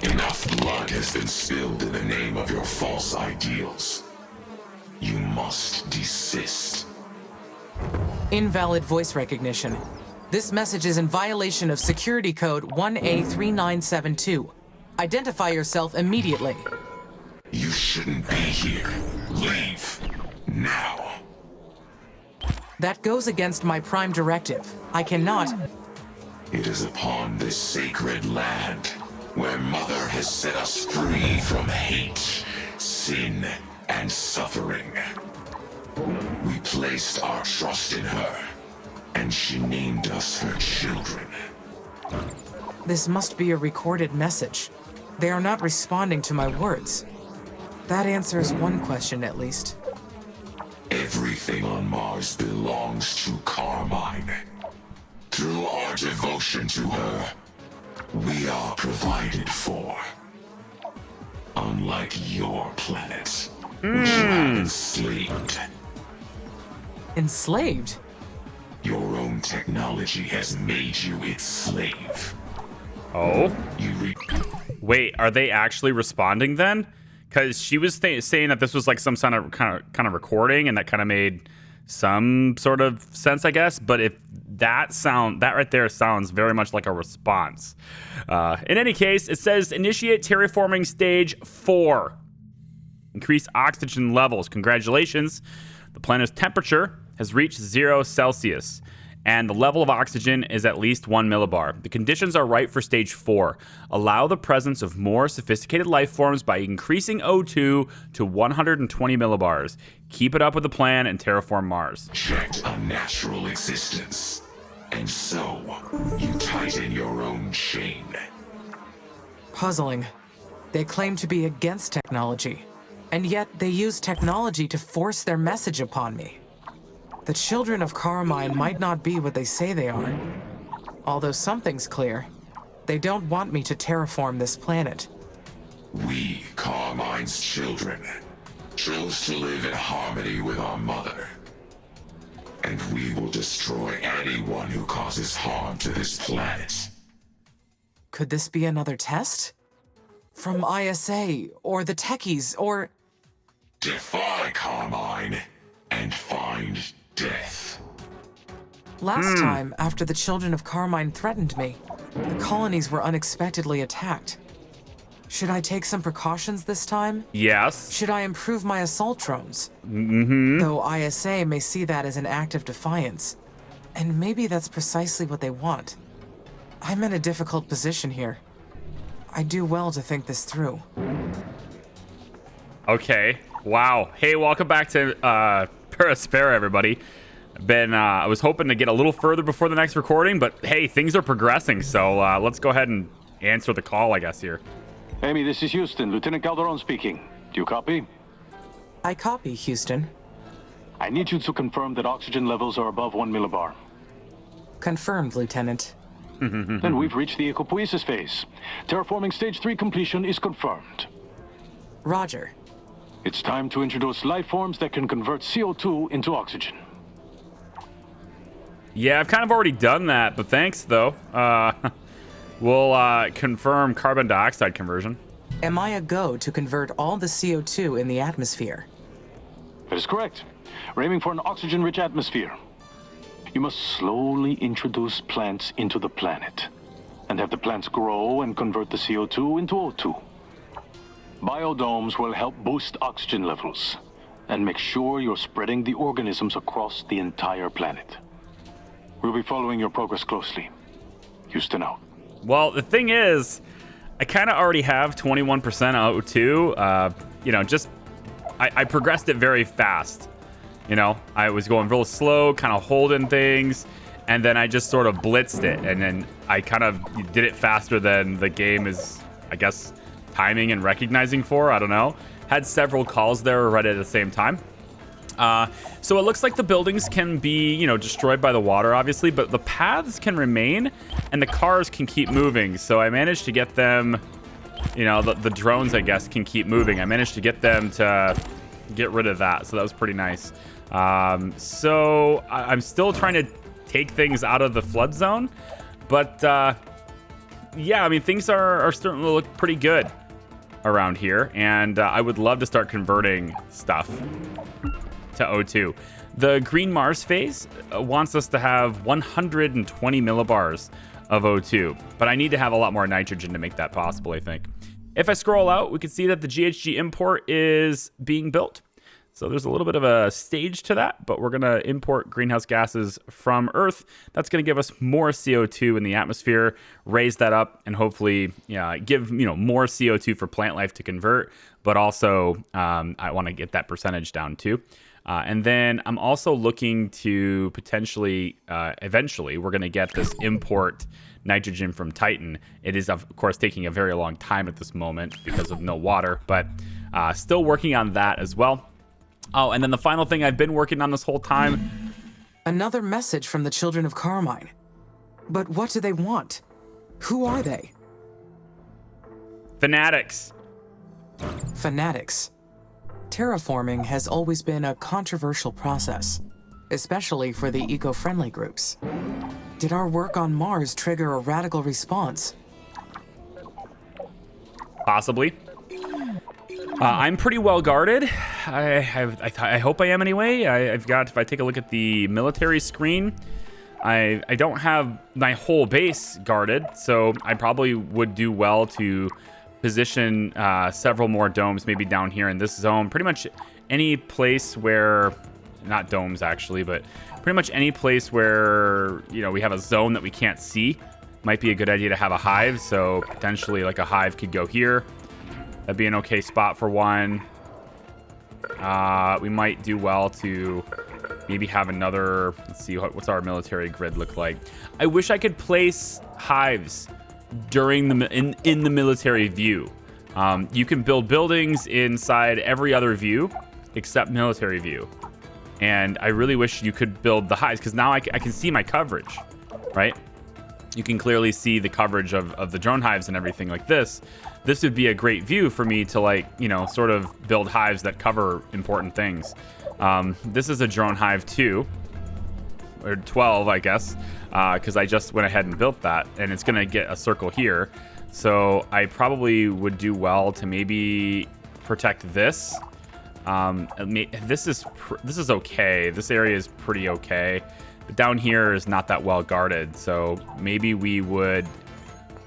Enough blood has been spilled in the name of your false ideals. You must desist. Invalid voice recognition. This message is in violation of security code 1A3972. Identify yourself immediately. You shouldn't be here. Leave. Now. That goes against my prime directive. I cannot... It is upon this sacred land where Mother has set us free from hate, sin, and suffering. We placed our trust in her, and she named us her children. This must be a recorded message. They are not responding to my words. That answers one question, at least. Everything on Mars belongs to Carmine. Through our devotion to her, we are provided for. Unlike your planet, which you have enslaved. Enslaved? Your own technology has made you its slave. Oh? You Wait, are they actually responding then? Because she was saying that this was like some kind of recording, and that kind of made some sort of sense, I guess. But if that right there sounds very much like a response. In any case, it says initiate terraforming stage 4. Increase oxygen levels. Congratulations. The planet's temperature has reached 0 Celsius, and the level of oxygen is at least 1 millibar. The conditions are right for stage 4. Allow the presence of more sophisticated life forms by increasing O2 to 120 millibars. Keep it up with the plan and terraform Mars. Reject a natural existence, and so you tighten your own chain. Puzzling. They claim to be against technology, and yet they use technology to force their message upon me. The children of Carmine might not be what they say they are. Although something's clear. They don't want me to terraform this planet. We, Carmine's children, chose to live in harmony with our mother. And we will destroy anyone who causes harm to this planet. Could this be another test? From ISA, or the techies, or... Defy Carmine, and find death. Last time, after the children of Carmine threatened me, the colonies were unexpectedly attacked. Should I take some precautions this time? Yes. Should I improve my assault drones? Mm-hmm. Though ISA may see that as an act of defiance. And maybe that's precisely what they want. I'm in a difficult position here. I do well to think this through. Okay. Wow. Hey, welcome back to Aspera, everybody. I was hoping to get a little further before the next recording, but hey, things are progressing, so let's go ahead and answer the call, I guess, here. Amy, this is Houston. Lieutenant Calderon speaking. Do you copy? I copy, Houston. I need you to confirm that oxygen levels are above 1 millibar. Confirmed, Lieutenant. Then we've reached the ecopoiesis phase. Terraforming stage 3 completion is confirmed. Roger. It's time to introduce life forms that can convert CO2 into oxygen. Yeah, I've kind of already done that, but thanks, though. We'll confirm carbon dioxide conversion. Am I a go to convert all the CO2 in the atmosphere? That is correct. We're aiming for an oxygen-rich atmosphere. You must slowly introduce plants into the planet, and have the plants grow and convert the CO2 into O2. Biodomes will help boost oxygen levels, and make sure you're spreading the organisms across the entire planet. We'll be following your progress closely. Houston out. Well, the thing is, I kind of already have 21% O2. I progressed it very fast. I was going real slow, kind of holding things, and then I just sort of blitzed it, and then I kind of did it faster than the game is, I guess, timing and recognizing for. I don't know. Had several calls there right at the same time. So it looks like the buildings can be, destroyed by the water, obviously, but the paths can remain and the cars can keep moving. So I managed to get them, the drones, I guess, can keep moving. I managed to get them to get rid of that. So that was pretty nice. So I'm still trying to take things out of the flood zone, but yeah, I mean, things are starting to look pretty good around here, and I would love to start converting stuff to O2. The Green Mars phase wants us to have 120 millibars of O2, but I need to have a lot more nitrogen to make that possible, I think. If I scroll out, we can see that the GHG import is being built. So there's a little bit of a stage to that, but we're going to import greenhouse gases from Earth. That's going to give us more CO2 in the atmosphere, raise that up, and hopefully give more CO2 for plant life to convert. But also, I want to get that percentage down too. And then I'm also looking to potentially, eventually, we're going to get this import nitrogen from Titan. It is, of course, taking a very long time at this moment because of no water, but still working on that as well. Oh, and then the final thing I've been working on this whole time. Another message from the Children of Carmine. But what do they want? Who are they? Fanatics. Fanatics. Terraforming has always been a controversial process, especially for the eco-friendly groups. Did our work on Mars trigger a radical response? Possibly. I'm pretty well guarded. I hope I am anyway. I've got, if I take a look at the military screen, I don't have my whole base guarded, so I probably would do well to position several more domes maybe down here in this zone. Pretty much any place where, not domes actually, but pretty much any place where, we have a zone that we can't see might be a good idea to have a hive. So potentially like a hive could go here. That'd be an okay spot for one. We might do well to maybe have another, let's see, what's our military grid look like? I wish I could place hives during in the military view. You can build buildings inside every other view except military view. And I really wish you could build the hives, because now I can see my coverage, right? You can clearly see the coverage of the drone hives and everything like this. This would be a great view for me to sort of build hives that cover important things. This is a drone hive 2, or 12, I guess, because I just went ahead and built that, and it's gonna get a circle here. So I probably would do well to maybe protect this. This is okay. This area is pretty okay. But down here is not that well guarded, so maybe maybe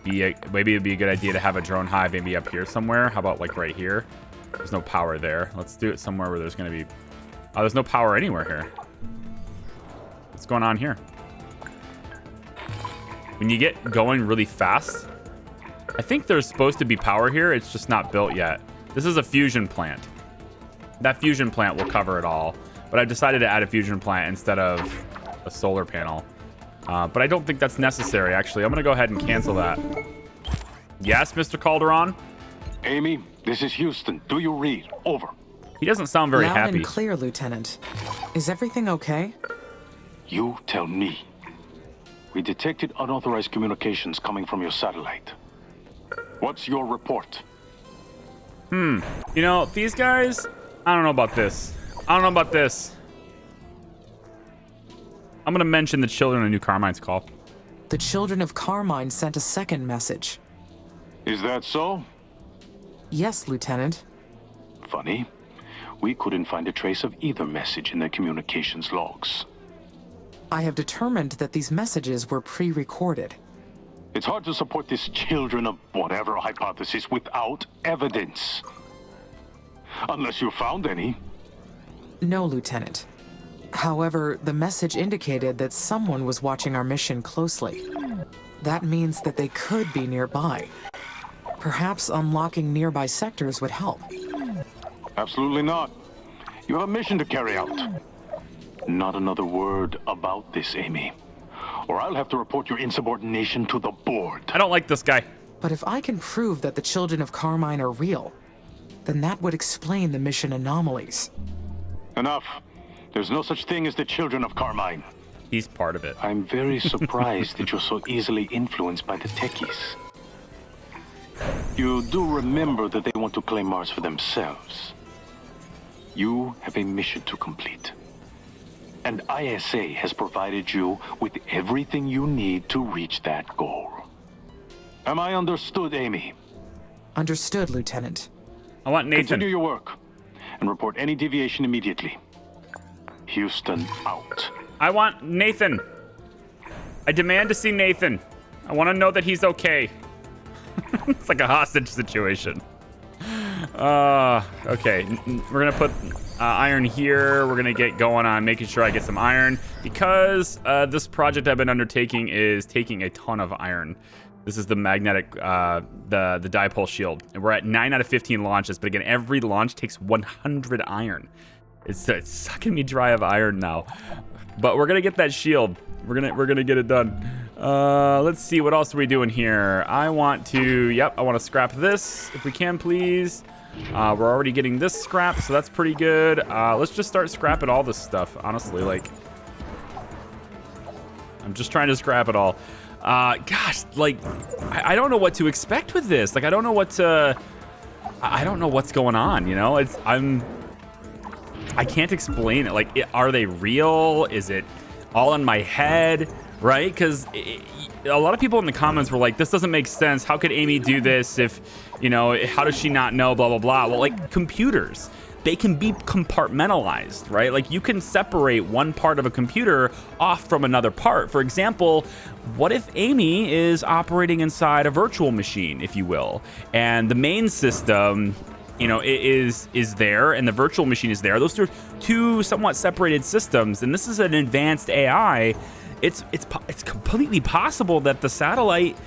it'd be a good idea to have a drone hive maybe up here somewhere. How about like right here? There's no power there. Let's do it somewhere where there's gonna be. Oh, there's no power anywhere here. What's going on here? When you get going really fast, I think there's supposed to be power here. It's just not built yet. This is a fusion plant. That fusion plant will cover it all, but I've decided to add a fusion plant instead of a solar panel. But I don't think that's necessary, actually. I'm going to go ahead and cancel that. Yes, Mr. Calderon? Amy, this is Houston. Do you read? Over. He doesn't sound very Loud happy. and clear, Lieutenant. Is everything okay? You tell me. We detected unauthorized communications coming from your satellite. What's your report? These guys, I don't know about this. I'm going to mention the Children of New Carmine's call. The Children of Carmine sent a second message. Is that so? Yes, Lieutenant. Funny. We couldn't find a trace of either message in their communications logs. I have determined that these messages were pre-recorded. It's hard to support this children of whatever hypothesis without evidence. Unless you found any. No, Lieutenant. However, the message indicated that someone was watching our mission closely. That means that they could be nearby. Perhaps unlocking nearby sectors would help. Absolutely not. You have a mission to carry out. Not another word about this, Amy. Or I'll have to report your insubordination to the board. I don't like this guy. But if I can prove that the Children of Carmine are real, then that would explain the mission anomalies. Enough. There's no such thing as the Children of Carmine. He's part of it. I'm very surprised that you're so easily influenced by the techies. You do remember that they want to claim Mars for themselves. You have a mission to complete. And ISA has provided you with everything you need to reach that goal. Am I understood, Amy? Understood, Lieutenant. I want Nathan. Continue your work and report any deviation immediately. Houston out. I want Nathan. I demand to see Nathan. I want to know that he's okay. It's like a hostage situation. Okay. We're going to put iron here. We're going to get going on making sure I get some iron because this project I've been undertaking is taking a ton of iron. This is the magnetic, the dipole shield. And we're at 9 out of 15 launches. But again, every launch takes 100 iron. It's sucking me dry of iron now. But we're going to get that shield. We're gonna get it done. Let's see, what else are we doing here? I want to scrap this if we can, please. We're already getting this scrap, so that's pretty good. Let's just start scrapping all this stuff, honestly. Like, I'm just trying to scrap it all. Gosh, like, I don't know what to expect with this. Like, I don't know what's going on, you know? I can't explain it. Like, are they real? Is it all in my head, right? Because a lot of people in the comments were like, this doesn't make sense. How could Amy do this if, you know, how does she not know, blah, blah, blah. Well, like, computers, they can be compartmentalized, right? Like, you can separate one part of a computer off from another part. For example, what if Amy is operating inside a virtual machine, if you will, and the main system, you know, is there, and the virtual machine is there. Those are two somewhat separated systems, and this is an advanced AI. It's completely possible that the satellite,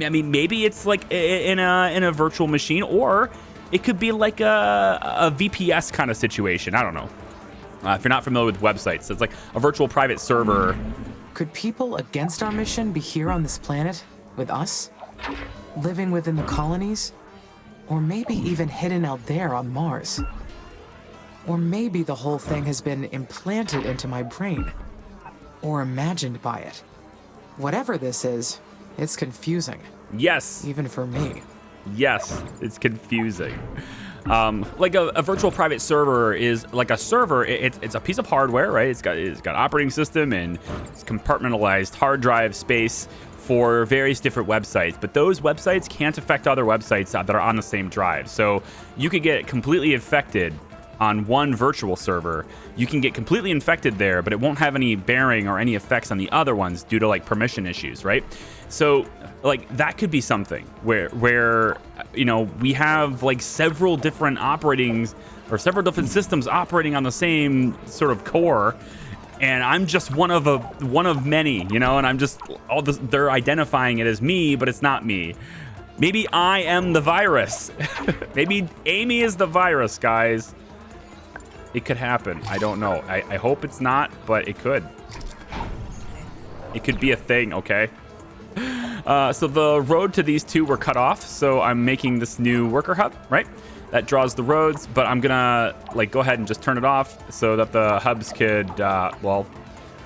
I mean, maybe it's like in a virtual machine, or it could be like a VPS kind of situation. I don't know. If you're not familiar with websites, it's like a virtual private server. Could people against our mission be here on this planet with us? Living within the colonies? Or maybe even hidden out there on Mars. Or maybe the whole thing has been implanted into my brain. Or imagined by it. Whatever this is, it's confusing. Yes. Even for me. Yes, it's confusing. Like a virtual private server is like a server. It's a piece of hardware, right? It's got operating system and it's compartmentalized hard drive space for various different websites, but those websites can't affect other websites that are on the same drive. So you could get completely infected on one virtual server. You can get completely infected there, but it won't have any bearing or any effects on the other ones due to like permission issues, right? So like that could be something where you know, we have like several different operatings or several different systems operating on the same sort of core. And I'm just one of many, you know, and I'm just they're identifying it as me, but it's not me. Maybe I am the virus. Maybe Amy is the virus, guys. It could happen. I don't know. I hope it's not, but it could. It could be a thing, okay? So the road to these two were cut off, so I'm making this new worker hub, right? That draws the roads, but I'm gonna like go ahead and just turn it off so that the hubs could,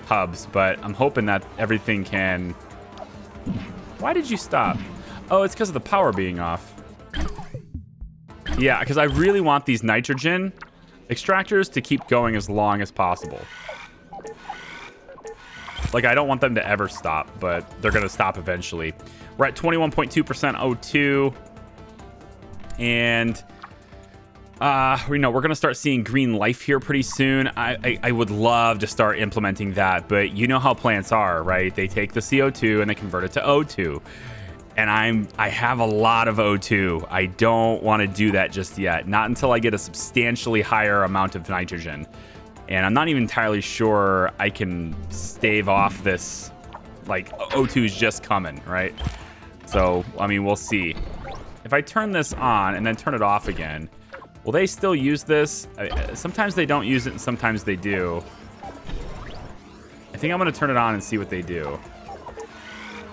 hubs, but I'm hoping that everything can... Why did you stop? Oh, it's because of the power being off. Yeah, because I really want these nitrogen extractors to keep going as long as possible. Like, I don't want them to ever stop, but they're gonna stop eventually. We're at 21.2% O2, and you know, we're gonna start seeing green life here pretty soon. I would love to start implementing that, but you know how plants are, right? They take the CO2 and they convert it to O2. And I have a lot of O2. I don't want to do that just yet. Not until I get a substantially higher amount of nitrogen. And I'm not even entirely sure I can stave off this, like, O2 is just coming, right? So, I mean, we'll see. If I turn this on and then turn it off again, will they still use this? Sometimes they don't use it and sometimes they do. I think I'm going to turn it on and see what they do.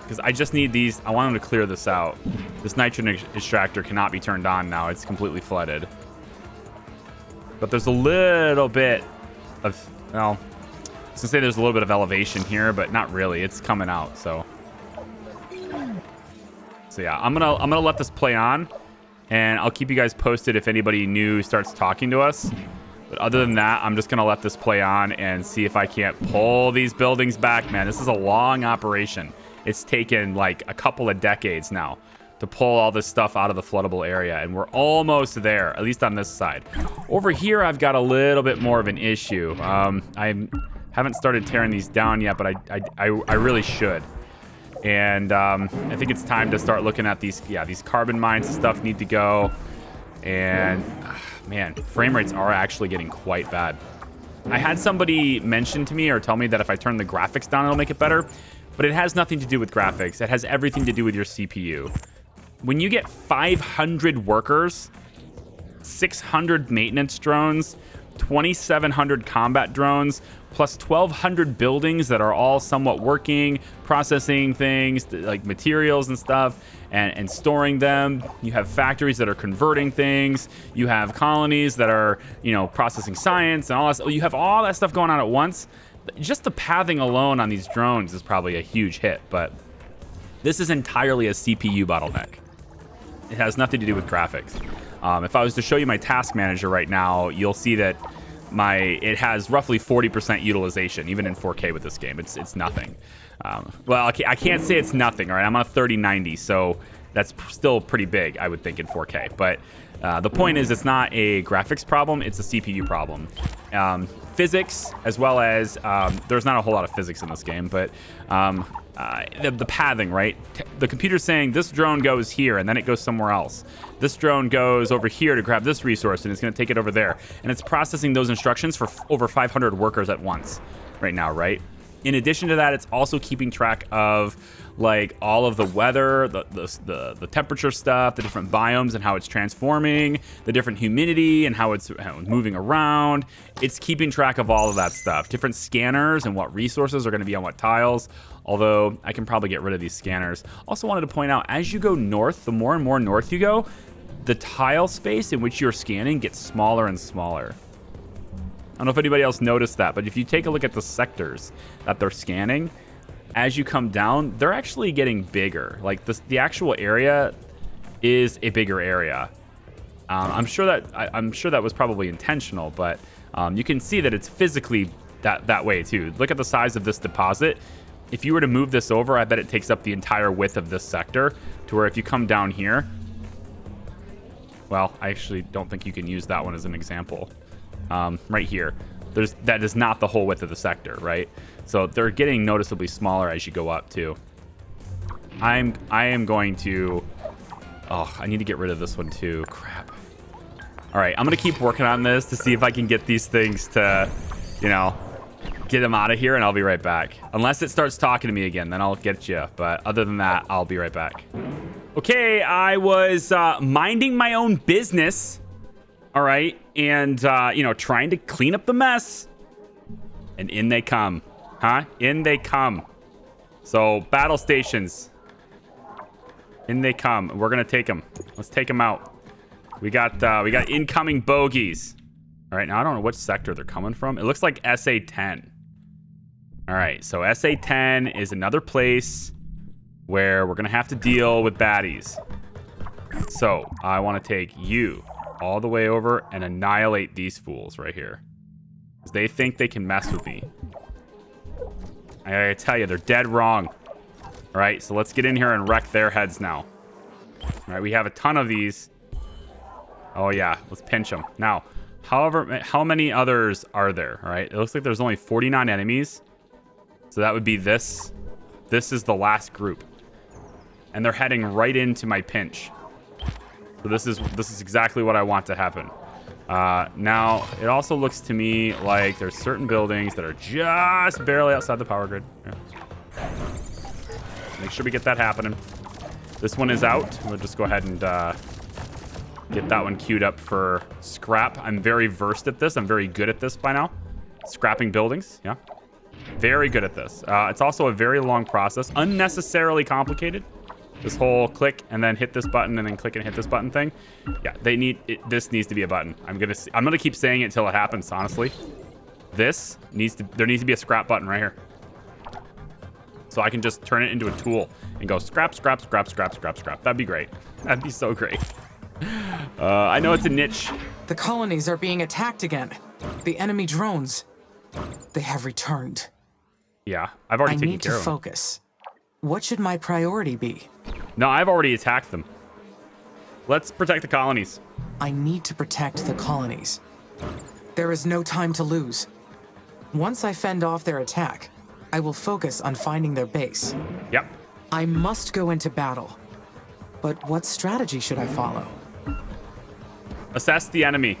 Because I just need these. I want them to clear this out. This nitrogen extractor cannot be turned on now. It's completely flooded. But there's a little bit of, well, I was gonna say there's a little bit of elevation here, but not really. It's coming out, so yeah, I'm gonna let this play on, and I'll keep you guys posted if anybody new starts talking to us. But other than that, I'm just gonna let this play on and see if I can't pull these buildings back. Man, this is a long operation. it's taken like a couple of decades now to pull all this stuff out of the floodable area, and we're almost there, at least on this side. Over here, I've got a little bit more of an issue. I haven't started tearing these down yet, but I really should. And I think it's time to start looking at these. Yeah, these carbon mines and stuff need to go. And man, frame rates are actually getting quite bad. I had somebody mention to me or tell me that if I turn the graphics down, it'll make it better. But it has nothing to do with graphics. It has everything to do with your CPU. When you get 500 workers, 600 maintenance drones, 2,700 combat drones, plus 1,200 buildings that are all somewhat working, processing things like materials and stuff, and storing them. You have factories that are converting things. You have colonies that are, processing science and all that. You have all that stuff going on at once. Just the pathing alone on these drones is probably a huge hit, but this is entirely a CPU bottleneck. It has nothing to do with graphics. If I was to show you my task manager right now, you'll see that it has roughly 40% utilization, even in 4K with this game. It's nothing. Well, I can't say it's nothing, all right? I'm on a 3090, so that's still pretty big, I would think, in 4K. But the point is, it's not a graphics problem, it's a CPU problem. Physics, as well as, there's not a whole lot of physics in this game, but the pathing, right? The computer's saying this drone goes here and then it goes somewhere else. This drone goes over here to grab this resource and it's going to take it over there. And it's processing those instructions for over 500 workers at once right now, right? In addition to that, it's also keeping track of like all of the weather, the temperature stuff, the different biomes and how it's transforming, the different humidity and how it's moving around. It's keeping track of all of that stuff. Different scanners and what resources are going to be on what tiles. Although I can probably get rid of these scanners. Also wanted to point out, as you go north, the more and more north you go, the tile space in which you're scanning gets smaller and smaller. I don't know if anybody else noticed that, but if you take a look at the sectors that they're scanning, as you come down, they're actually getting bigger. Like the actual area is a bigger area. I'm sure that was probably intentional, but you can see that it's physically that way too. Look at the size of this deposit. If you were to move this over, I bet it takes up the entire width of this sector, to where if you come down here, well, I actually don't think you can use that one as an example. Right here, that is not the whole width of the sector, right? So they're getting noticeably smaller as you go up too. I am going to, I need to get rid of this one too. Crap. All right, I'm gonna keep working on this to see if I can get these things to, get them out of here, and I'll be right back. Unless it starts talking to me again, then I'll get you. But other than that, I'll be right back. Okay, I was minding my own business. All right, and, trying to clean up the mess. And in they come, huh? In they come. So, battle stations. In they come. We're going to take them. Let's take them out. We got incoming bogeys. All right, now I don't know which sector they're coming from. It looks like SA-10. All right, so SA-10 is another place where we're going to have to deal with baddies. So, I want to take you all the way over and annihilate these fools right here. Because they think they can mess with me. I gotta tell you, they're dead wrong. All right, so let's get in here and wreck their heads now. All right, we have a ton of these. Oh yeah, let's pinch them. Now, how many others are there? All right, it looks like there's only 49 enemies. So that would be this. This is the last group. And they're heading right into my pinch. So this is exactly what I want to happen. Now, it also looks to me like there's certain buildings that are just barely outside the power grid. Yeah. Make sure we get that happening. This one is out. We'll just go ahead and get that one queued up for scrap. I'm very versed at this. I'm very good at this by now. Scrapping buildings, yeah. Very good at this. It's also a very long process. Unnecessarily complicated. This whole click and then hit this button and then click and hit this button thing. Yeah, this needs to be a button. I'm gonna keep saying it until it happens, honestly. There needs to be a scrap button right here. So I can just turn it into a tool and go scrap, scrap, scrap, scrap, scrap, scrap. That'd be great. That'd be so great. I know it's a niche. The colonies are being attacked again. The enemy drones. They have returned. Yeah, I've already taken care of them. I need to focus. What should my priority be? No, I've already attacked them. Let's protect the colonies. I need to protect the colonies. There is no time to lose. Once I fend off their attack, I will focus on finding their base. Yep. I must go into battle. But what strategy should I follow? Assess the enemy.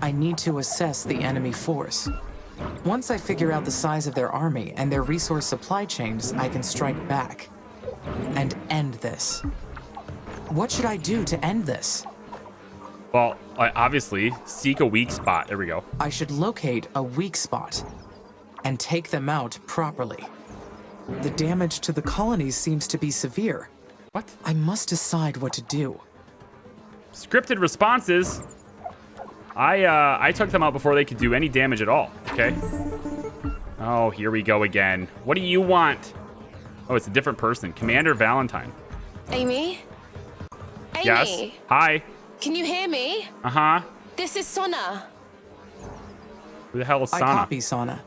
I need to assess the enemy force. Once I figure out the size of their army and their resource supply chains, I can strike back and end this. What should I do to end this? Well, obviously, seek a weak spot. There we go. I should locate a weak spot and take them out properly. The damage to the colonies seems to be severe. What? I must decide what to do. Scripted responses. I took them out before they could do any damage at all. Okay. Oh, here we go again. What do you want? Oh, it's a different person. Commander Valentine. Amy? Amy? Yes. Hi. Can you hear me? Uh-huh. This is Sona. Who the hell is I Sana? copy, Sana.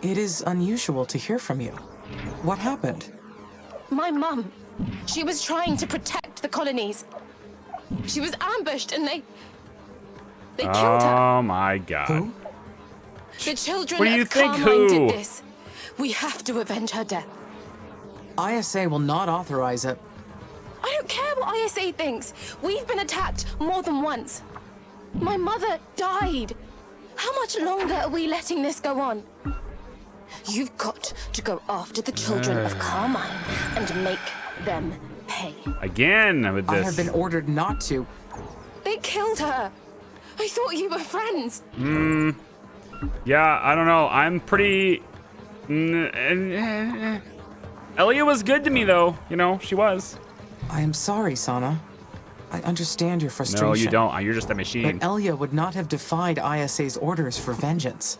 It is unusual to hear from you. What happened? My mum. She was trying to protect the colonies. She was ambushed and they killed her. Oh my god. Who? The children What do you of think, Carmine who? did this. We have to avenge her death. ISA will not authorize it. I don't care what ISA thinks. We've been attacked more than once. My mother died. How much longer are we letting this go on? You've got to go after the children of Carmine and make them pay. Again with I this. have been ordered not to. They killed her. I thought you were friends. Yeah, I don't know. I'm pretty... Elia was good to me, though. You know, she was. I am sorry, Sana. I understand your frustration. No, you don't. You're just a machine. But Elia would not have defied ISA's orders for vengeance.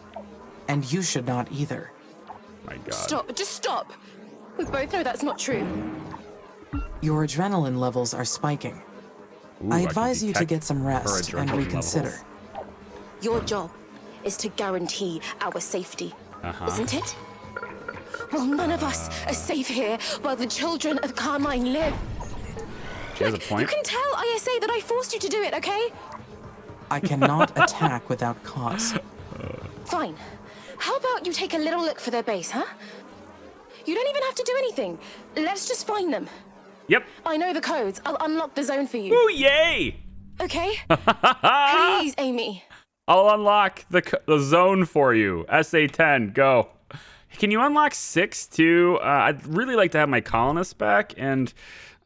And you should not either. My god. Stop. Just stop. We both know that's not true. Your adrenaline levels are spiking. Ooh, I can advise you to detect get some her rest and adrenaline reconsider. levels. Your job is to guarantee our safety, isn't it? Well, none of us are safe here while the children of Carmine live. She has a You point. can tell ISA that I forced you to do it, okay? I cannot attack without cause. Fine. How about you take a little look for their base, huh? You don't even have to do anything. Let's just find them. Yep. I know the codes. I'll unlock the zone for you. Ooh, yay! Okay? Please, Amy. I'll unlock the zone for you. SA10, go. Can you unlock 6 too? I'd really like to have my colonists back, and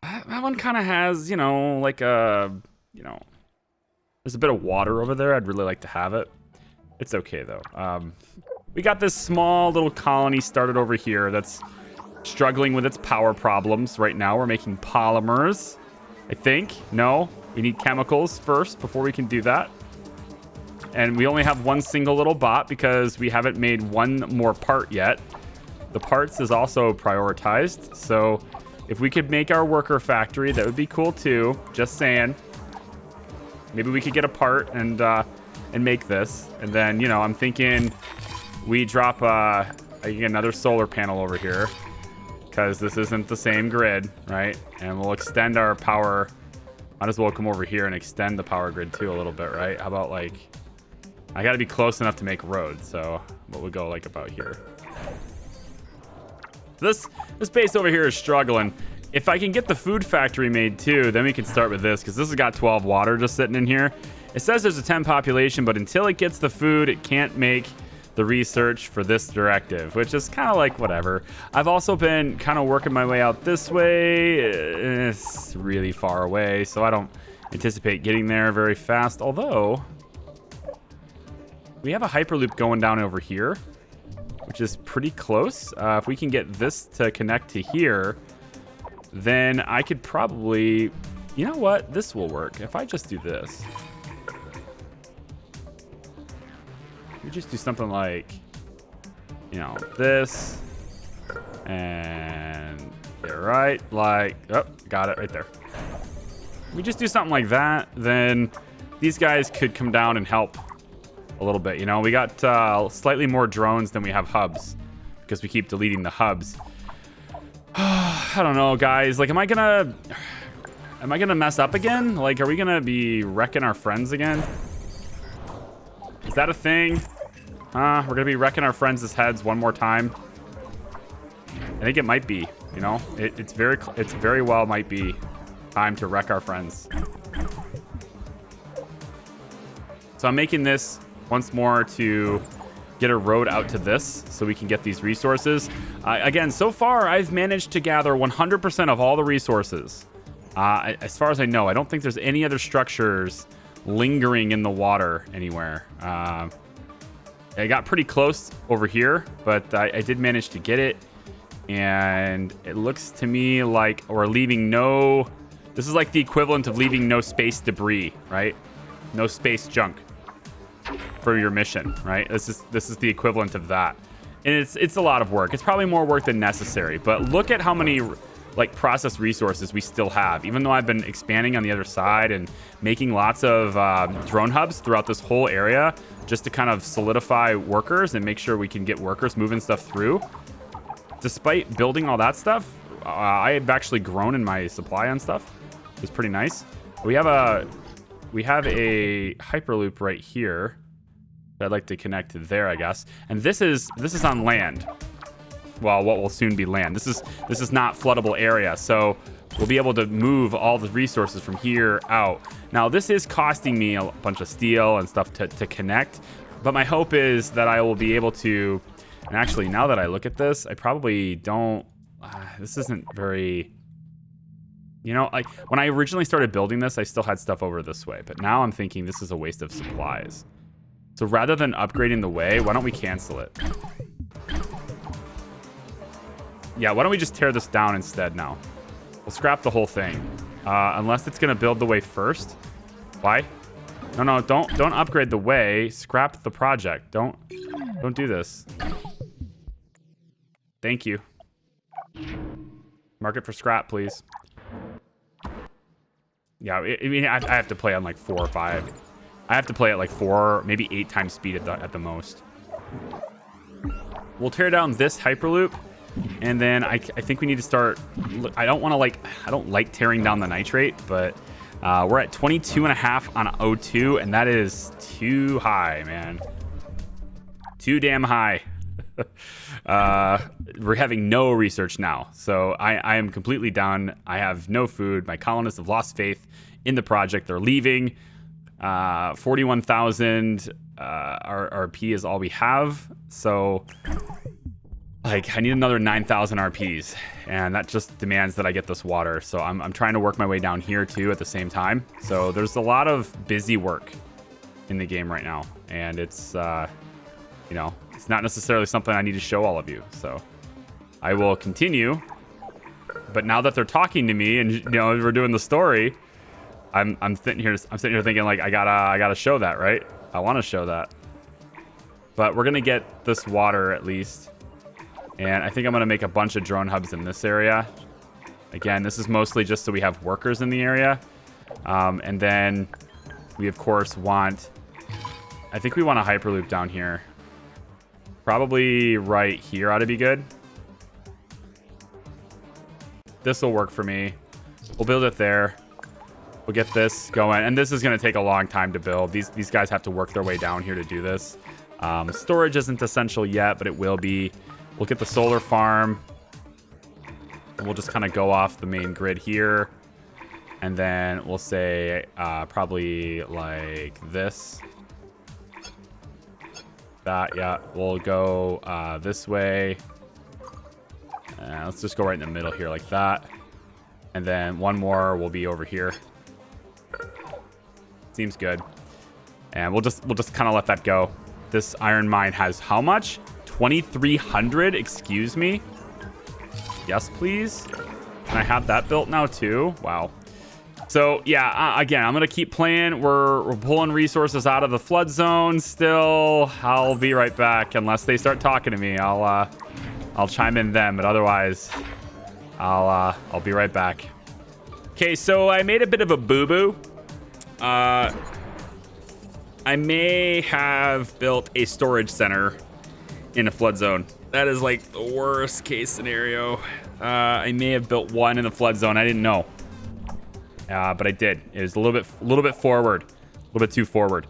that one kind of has, you know, like a, you know, there's a bit of water over there. I'd really like to have it. It's okay though. We got this small little colony started over here that's struggling with its power problems right now. We're making polymers, I think. No, we need chemicals first before we can do that. And we only have one single little bot because we haven't made one more part yet. The parts is also prioritized. So if we could make our worker factory, that would be cool too. Just saying. Maybe we could get a part and make this. And then, you know, I'm thinking we drop another solar panel over here because this isn't the same grid, right? And we'll extend our power. Might as well come over here and extend the power grid too a little bit, right? How about like... I gotta be close enough to make roads, so we'll go like about here. This base over here is struggling. If I can get the food factory made too, then we can start with this, because this has got 12 water just sitting in here. It says there's a 10 population, but until it gets the food, it can't make the research for this directive, which is kind of like whatever. I've also been kind of working my way out this way. It's really far away, so I don't anticipate getting there very fast, although... we have a hyperloop going down over here, which is pretty close. If we can get this to connect to here, then I could probably... you know what? This will work. If I just do this. We just do something like, you know, this. And yeah, right, like, oh, got it right there. We just do something like that, then these guys could come down and help a little bit. You know, we got slightly more drones than we have hubs because we keep deleting the hubs. I don't know, guys. Like, am I gonna mess up again? Like, are we gonna be wrecking our friends again? Is that a thing? We're gonna be wrecking our friends' heads one more time. I think it might be, you know? It's very well might be time to wreck our friends. So I'm making this once more to get a road out to this so we can get these resources. Again, so far I've managed to gather 100% of all the resources. As far as I know, I don't think there's any other structures lingering in the water anywhere. I got pretty close over here, but I did manage to get it. And it looks to me like we're leaving no... This is like the equivalent of leaving no space debris, right? No space junk for your mission, right? This is the equivalent of that. And it's a lot of work. It's probably more work than necessary. But look at how many like process resources we still have. Even though I've been expanding on the other side and making lots of drone hubs throughout this whole area just to kind of solidify workers and make sure we can get workers moving stuff through. Despite building all that stuff, I've actually grown in my supply on stuff. It's pretty nice. We have a hyperloop right here that I'd like to connect to there, I guess. And this is on land. Well, what will soon be land. This is not floodable area, so we'll be able to move all the resources from here out. Now, this is costing me a bunch of steel and stuff to connect, but my hope is that I will be able to. And actually, now that I look at this, I probably don't. This isn't very. You know, like when I originally started building this, I still had stuff over this way, but now I'm thinking this is a waste of supplies. So rather than upgrading the way, why don't we cancel it? Yeah, why don't we just tear this down instead now? We'll scrap the whole thing. Unless it's gonna build the way first. Why? No, don't upgrade the way. Scrap the project. Don't do this. Thank you. Mark it for scrap, please. Yeah, I mean, I have to play on like 4 or 5. I have to play at like 4, maybe 8 times speed at the most. We'll tear down this hyperloop, and then I think we need to start. I don't like tearing down the nitrate, but we're at 22.5 on O2, and that is too high, man. Too damn high. We're having no research now, so I am completely down. I have no food. My colonists have lost faith in the project. They're leaving. 41,000 RP is all we have, so like I need another 9,000 RPs, and that just demands that I get this water. So I'm trying to work my way down here too at the same time. So there's a lot of busy work in the game right now, and it's you know, it's not necessarily something I need to show all of you. So I will continue. But now that they're talking to me and, you know, we're doing the story, I'm sitting here thinking like I gotta show that, right? I want to show that. But we're gonna get this water at least, and I think I'm gonna make a bunch of drone hubs in this area. Again, this is mostly just so we have workers in the area, and then we of course want. I think we want a hyperloop down here. Probably right here ought to be good. This will work for me. We'll build it there. We'll get this going. And this is going to take a long time to build. These guys have to work their way down here to do this. Storage isn't essential yet, but it will be. We'll get the solar farm. And we'll just kind of go off the main grid here. And then we'll say probably like this. That, yeah, we'll go this way. Let's just go right in the middle here like that. And then one more will be over here. Seems good. And we'll just kind of let that go. This iron mine has how much? 2,300, excuse me. Yes, please. Can I have that built now too? Wow. So yeah, again, I'm gonna keep playing. We're pulling resources out of the flood zone still. I'll be right back unless they start talking to me. I'll chime in then, but otherwise, I'll be right back. Okay, so I made a bit of a boo-boo. I may have built a storage center in a flood zone. That is like the worst case scenario. I may have built one in the flood zone. I didn't know. But I did. It was a little bit forward. A little bit too forward.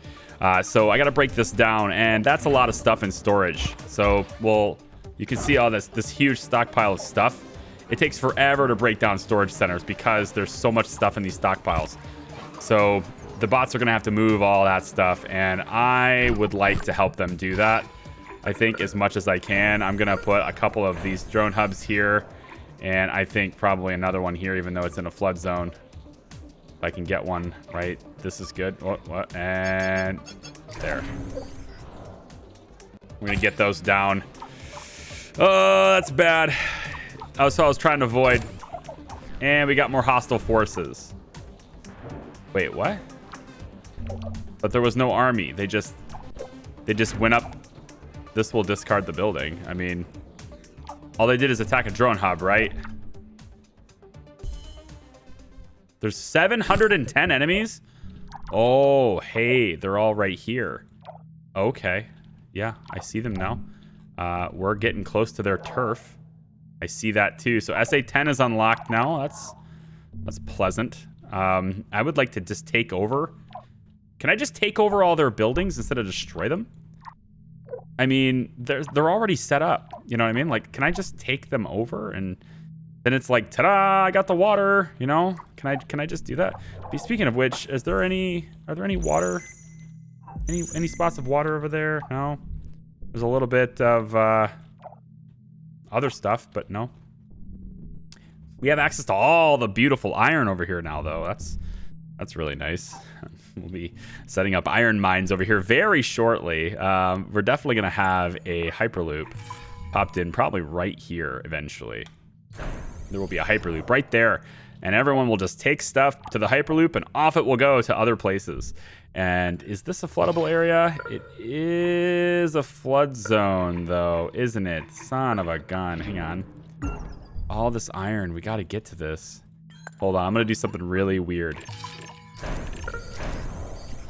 So I got to break this down, and that's a lot of stuff in storage. So, well, you can see all this huge stockpile of stuff. It takes forever to break down storage centers because there's so much stuff in these stockpiles. So the bots are going to have to move all that stuff, and I would like to help them do that. I think as much as I can. I'm going to put a couple of these drone hubs here, and I think probably another one here, even though it's in a flood zone. If I can get one right. This is good. What? And there. We're going to get those down. Oh, that's bad. So I was trying to avoid. And we got more hostile forces. Wait, what? But there was no army. They just went up. This will discard the building. I mean, all they did is attack a drone hub, right? There's 710 enemies? Oh, hey, they're all right here. Okay. Yeah, I see them now. We're getting close to their turf. I see that too. So SA-10 is unlocked now. That's pleasant. I would like to just take over. Can I just take over all their buildings instead of destroy them? I mean, they're already set up. You know what I mean? Like, can I just take them over and then it's like, ta-da! I got the water. You know? Can I just do that? Speaking of which, are there any water? Any spots of water over there? No. There's a little bit of other stuff, but no. We have access to all the beautiful iron over here now, though. That's really nice. We'll be setting up iron mines over here very shortly. We're definitely going to have a hyperloop popped in probably right here eventually. There will be a hyperloop right there, and everyone will just take stuff to the hyperloop, and off it will go to other places. And is this a floodable area? It is a flood zone, though, isn't it? Son of a gun. Hang on. All this iron. We got to get to this. Hold on. I'm going to do something really weird.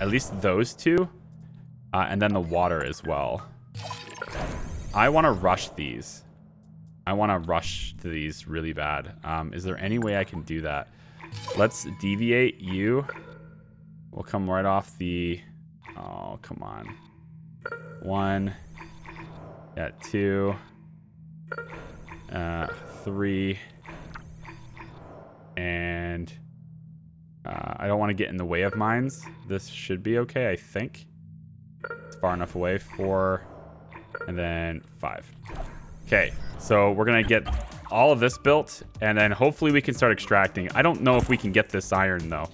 At least those two. And then the water as well. I want to rush these. I want to rush to these really bad. Is there any way I can do that? Let's deviate you. We'll come right off the... Oh, come on. 1. Yeah, 2. 3. And... I don't want to get in the way of mines. This should be okay, I think. It's far enough away. 4. And then 5. Okay, so we're going to get all of this built, and then hopefully we can start extracting. I don't know if we can get this iron, though.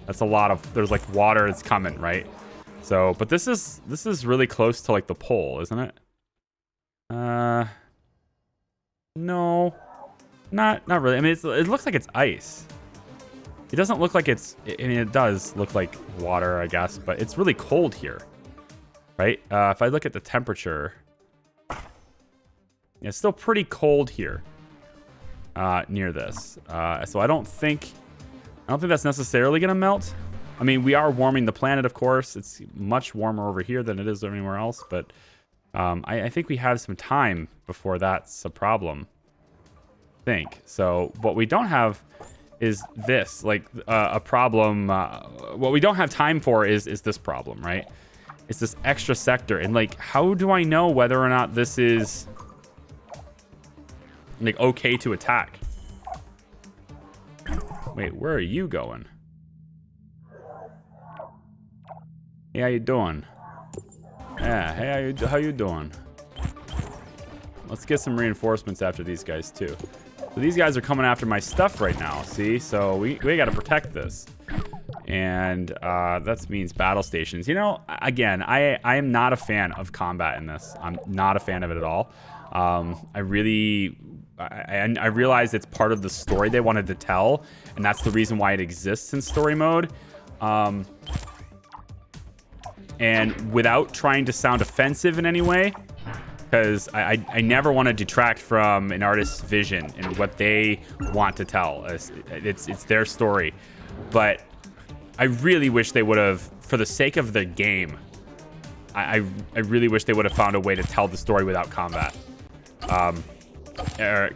That's a lot of... There's, like, water that's coming, right? So, but this is really close to, like, the pole, isn't it? No. Not really. I mean, it looks like it's ice. It doesn't look like it's... I mean, it does look like water, I guess, but it's really cold here, right? If I look at the temperature... It's still pretty cold here near this. So I don't think that's necessarily going to melt. I mean, we are warming the planet, of course. It's much warmer over here than it is anywhere else. But I think we have some time before that's a problem. I think. So what we don't have is this, like a problem. What we don't have time for is this problem, right? It's this extra sector. And like, how do I know whether or not this is... like, okay to attack? Wait, where are you going? Hey, how you doing? Yeah, hey, how you doing? Let's get some reinforcements after these guys, too. So these guys are coming after my stuff right now, see? So we got to protect this. And that means battle stations. You know, again, I am not a fan of combat in this. I'm not a fan of it at all. I realize it's part of the story they wanted to tell, and that's the reason why it exists in story mode. And without trying to sound offensive in any way, because I never want to detract from an artist's vision and what they want to tell. It's their story. But I really wish they would have, for the sake of the game, I really wish they would have found a way to tell the story without combat.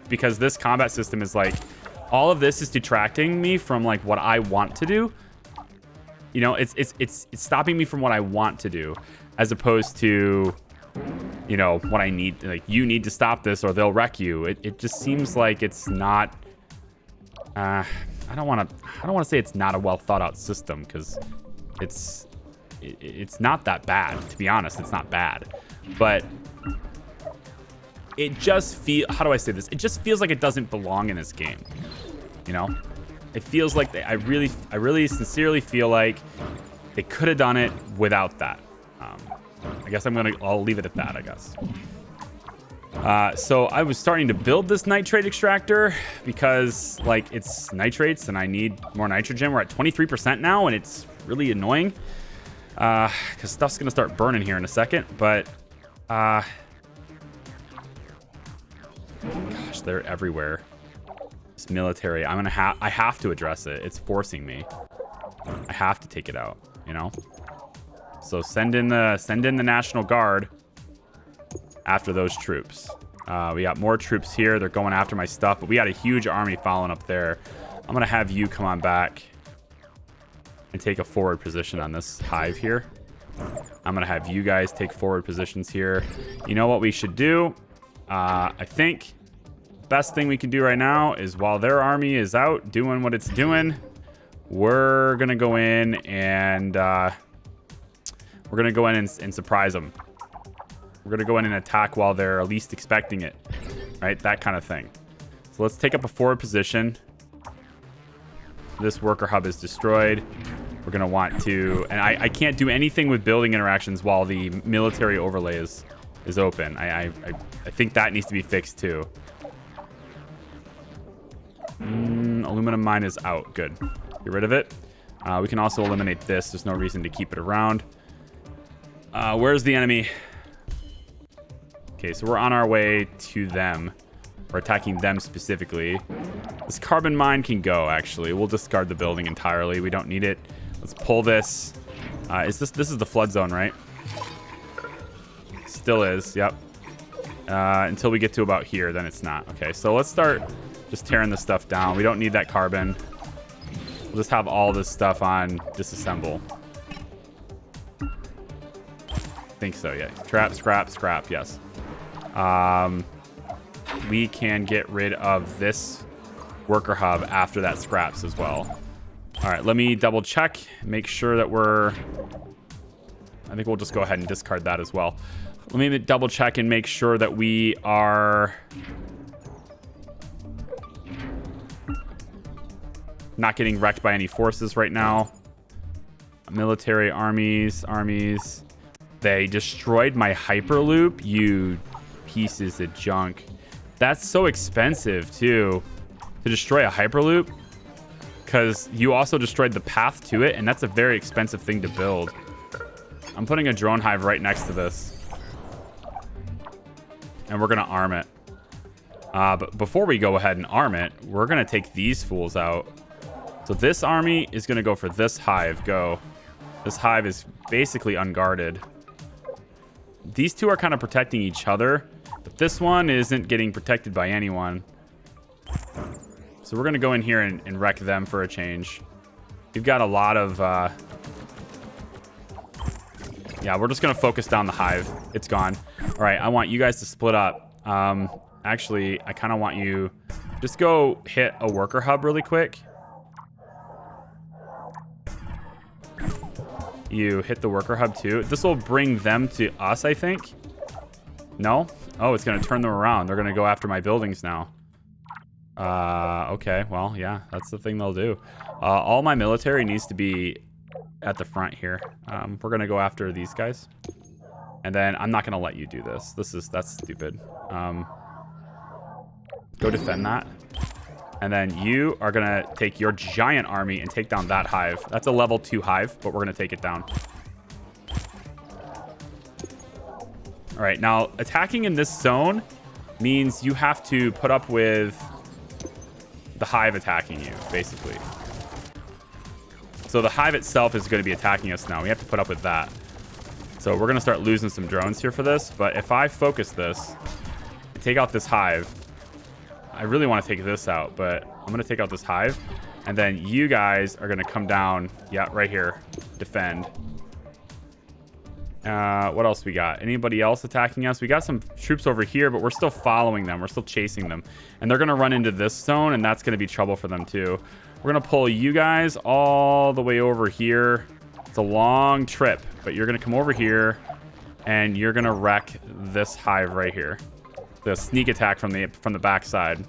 because this combat system is like, all of this is detracting me from like what I want to do. You know, it's stopping me from what I want to do, as opposed to, you know, what I need. Like, you need to stop this or they'll wreck you. It just seems like it's not. I don't want to say it's not a well thought out system, because it's not that bad, to be honest. It's not bad, but it just how do I say this? It just feels like it doesn't belong in this game. You know, it feels like I really sincerely feel like they could have done it without that. I guess I'll leave it at that, I guess. So I was starting to build this nitrate extractor because like it's nitrates and I need more nitrogen. We're at 23% now, and it's really annoying because stuff's gonna start burning here in a second. But gosh, they're everywhere. This military, I have to address it. It's forcing me. I have to take it out, you know. So send in the National Guard after those troops. We got more troops here. They're going after my stuff, but we got a huge army following up there. I'm gonna have you come on back and take a forward position on this hive here. I'm gonna have you guys take forward positions here. You know what we should do? I think best thing we can do right now is, while their army is out doing what it's doing, we're gonna go in and surprise them. We're gonna go in and attack while they're least expecting it, right? That kind of thing. So let's take up a forward position. This worker hub is destroyed. We're gonna want to, and I can't do anything with building interactions while the military overlay is open. I think that needs to be fixed too. Aluminum mine is out. Good. Get rid of it. We can also eliminate this. There's no reason to keep it around. Where's the enemy? Okay, so we're on our way to them. We're attacking them specifically. This carbon mine can go, actually. We'll discard the building entirely. We don't need it. Let's pull this. This is the flood zone, right? Still is, yep. Until we get to about here, then it's not. Okay, so let's start just tearing this stuff down. We don't need that carbon. We'll just have all this stuff on disassemble. I think so, yeah. Scrap, yes. We can get rid of this worker hub after that scraps as well. All right, let me double check, make sure that I think we'll just go ahead and discard that as well. Let me double check and make sure that we are not getting wrecked by any forces right now. Military armies. They destroyed my hyperloop, you pieces of junk. That's so expensive too, to destroy a hyperloop, because you also destroyed the path to it, and that's a very expensive thing to build. I'm putting a drone hive right next to this, and we're gonna arm it. But before we go ahead and arm it, we're gonna take these fools out. So this army is gonna go for this hive. Go. This hive is basically unguarded. These two are kind of protecting each other, but this one isn't getting protected by anyone. So we're going to go in here and wreck them for a change. We've got a lot of... yeah, we're just going to focus down the hive. It's gone. All right, I want you guys to split up. Actually, I kind of want you... just go hit a worker hub really quick. You hit the worker hub too. This will bring them to us, I think. No? Oh, it's going to turn them around. They're going to go after my buildings now. Okay, well, yeah, that's the thing they'll do. All my military needs to be at the front here. We're going to go after these guys. And then I'm not going to let you do this. That's stupid. Go defend that. And then you are going to take your giant army and take down that hive. That's a level 2 hive, but we're going to take it down. All right, now attacking in this zone means you have to put up with the hive attacking you, basically. So the hive itself is going to be attacking us now. We have to put up with that. So we're going to start losing some drones here for this. But if I focus this, take out this hive, I really want to take this out, but I'm going to take out this hive. And then you guys are going to come down. Yeah, right here. Defend. What else we got? Anybody else attacking us? We got some troops over here, but we're still following them. We're still chasing them. And they're going to run into this zone, and that's going to be trouble for them too. We're going to pull you guys all the way over here. It's a long trip, but you're going to come over here, and you're going to wreck this hive right here. The sneak attack from the backside.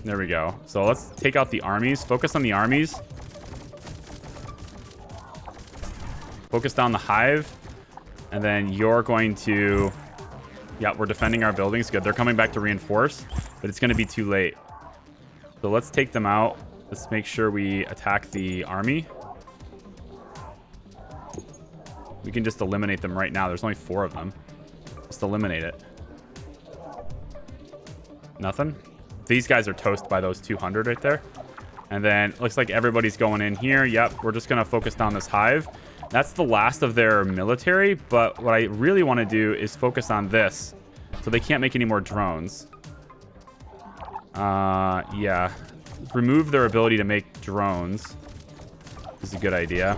There we go. So let's take out the armies. Focus on the armies. Focus down the hive. And then you're going to... Yeah, we're defending our buildings. Good. They're coming back to reinforce, but it's going to be too late. So let's take them out. Let's make sure we attack the army. We can just eliminate them right now. There's only 4 of them. Just eliminate it. Nothing. These guys are toast by those 200 right there. And then looks like everybody's going in here. Yep, we're just going to focus down this hive. That's the last of their military, but what I really want to do is focus on this. So they can't make any more drones. Yeah. Remove their ability to make drones. This is a good idea.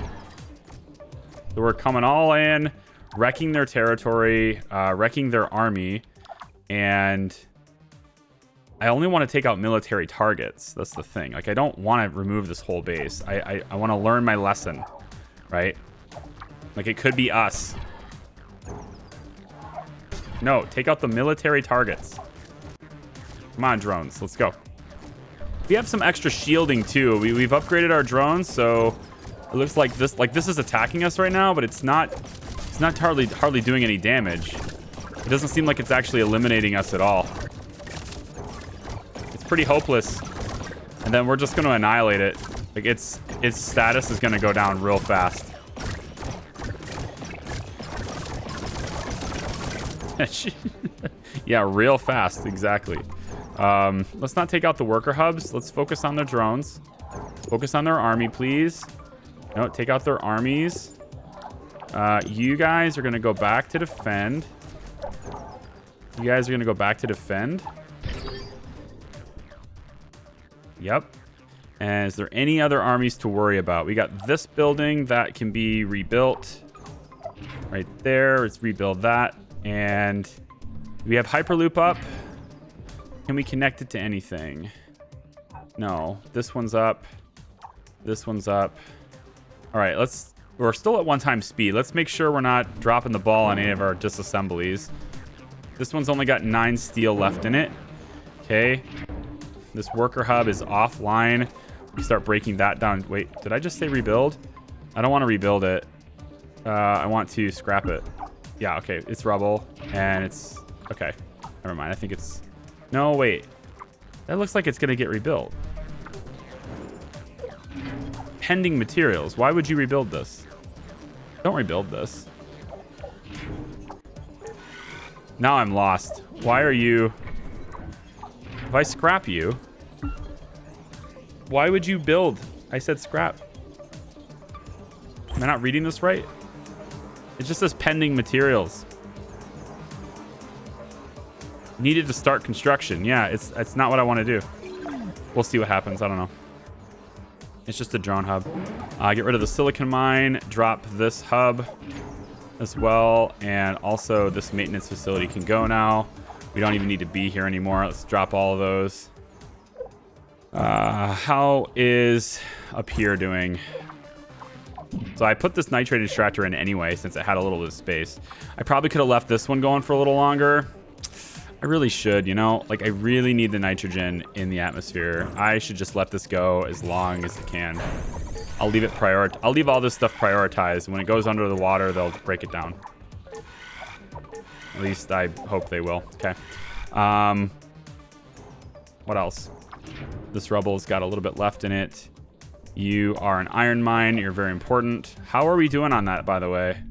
So we're coming all in, wrecking their territory, wrecking their army, and I only want to take out military targets. That's the thing. Like, I don't want to remove this whole base. I want to learn my lesson, right? Like, it could be us. No, take out the military targets. Come on, drones. Let's go. We have some extra shielding, too. We've upgraded our drones, so it looks like this is attacking us right now, but it's not hardly doing any damage. It doesn't seem like it's actually eliminating us at all. It's pretty hopeless. And then we're just going to annihilate it. Like, its status is going to go down real fast. Yeah, real fast. Exactly. Let's not take out the worker hubs. Let's focus on their drones. Focus on their army, please. No, take out their armies. You guys are going to go back to defend. You guys are going to go back to defend. Yep. And is there any other armies to worry about? We got this building that can be rebuilt. Right there. Let's rebuild that. And we have Hyperloop up. Can we connect it to anything? No. This one's up. This one's up. All right, we're still at 1x speed. Let's make sure we're not dropping the ball on any of our disassemblies. This one's only got 9 steel left in it. Okay. This worker hub is offline. We start breaking that down. Wait, did I just say rebuild? I don't want to rebuild it. I want to scrap it. Yeah, okay. It's rubble, and it's... Okay. Never mind. I think it's... No, wait. That looks like it's going to get rebuilt. Pending materials. Why would you rebuild this? Don't rebuild this. Now I'm lost. Why are you... If I scrap you... Why would you build? I said scrap. Am I not reading this right? It just says pending materials. Needed to start construction. Yeah, it's not what I want to do. We'll see what happens. I don't know. It's just a drone hub. Get rid of the silicon mine. Drop this hub as well. And also this maintenance facility can go now. We don't even need to be here anymore. Let's drop all of those. How is up here doing? So I put this nitrate extractor in anyway since it had a little bit of space. I probably could have left this one going for a little longer. I really should, you know? Like, I really need the nitrogen in the atmosphere. I should just let this go as long as it can. I'll leave it I'll leave all this stuff prioritized. When it goes under the water, they'll break it down. At least I hope they will. Okay. What else? This rubble's got a little bit left in it. You are an iron mine. You're very important. How are we doing on that, by the way?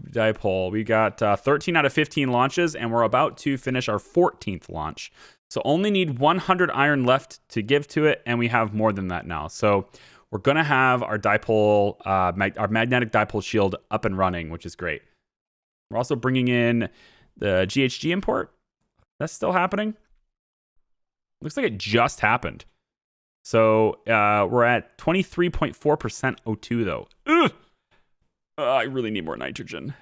Dipole. We got 13 out of 15 launches, and we're about to finish our 14th launch. So only need 100 iron left to give to it, and we have more than that now. So we're going to have our dipole, our magnetic dipole shield up and running, which is great. We're also bringing in the GHG import. That's still happening? Looks like it just happened. So we're at 23.4% O2 though. Ugh! I really need more nitrogen.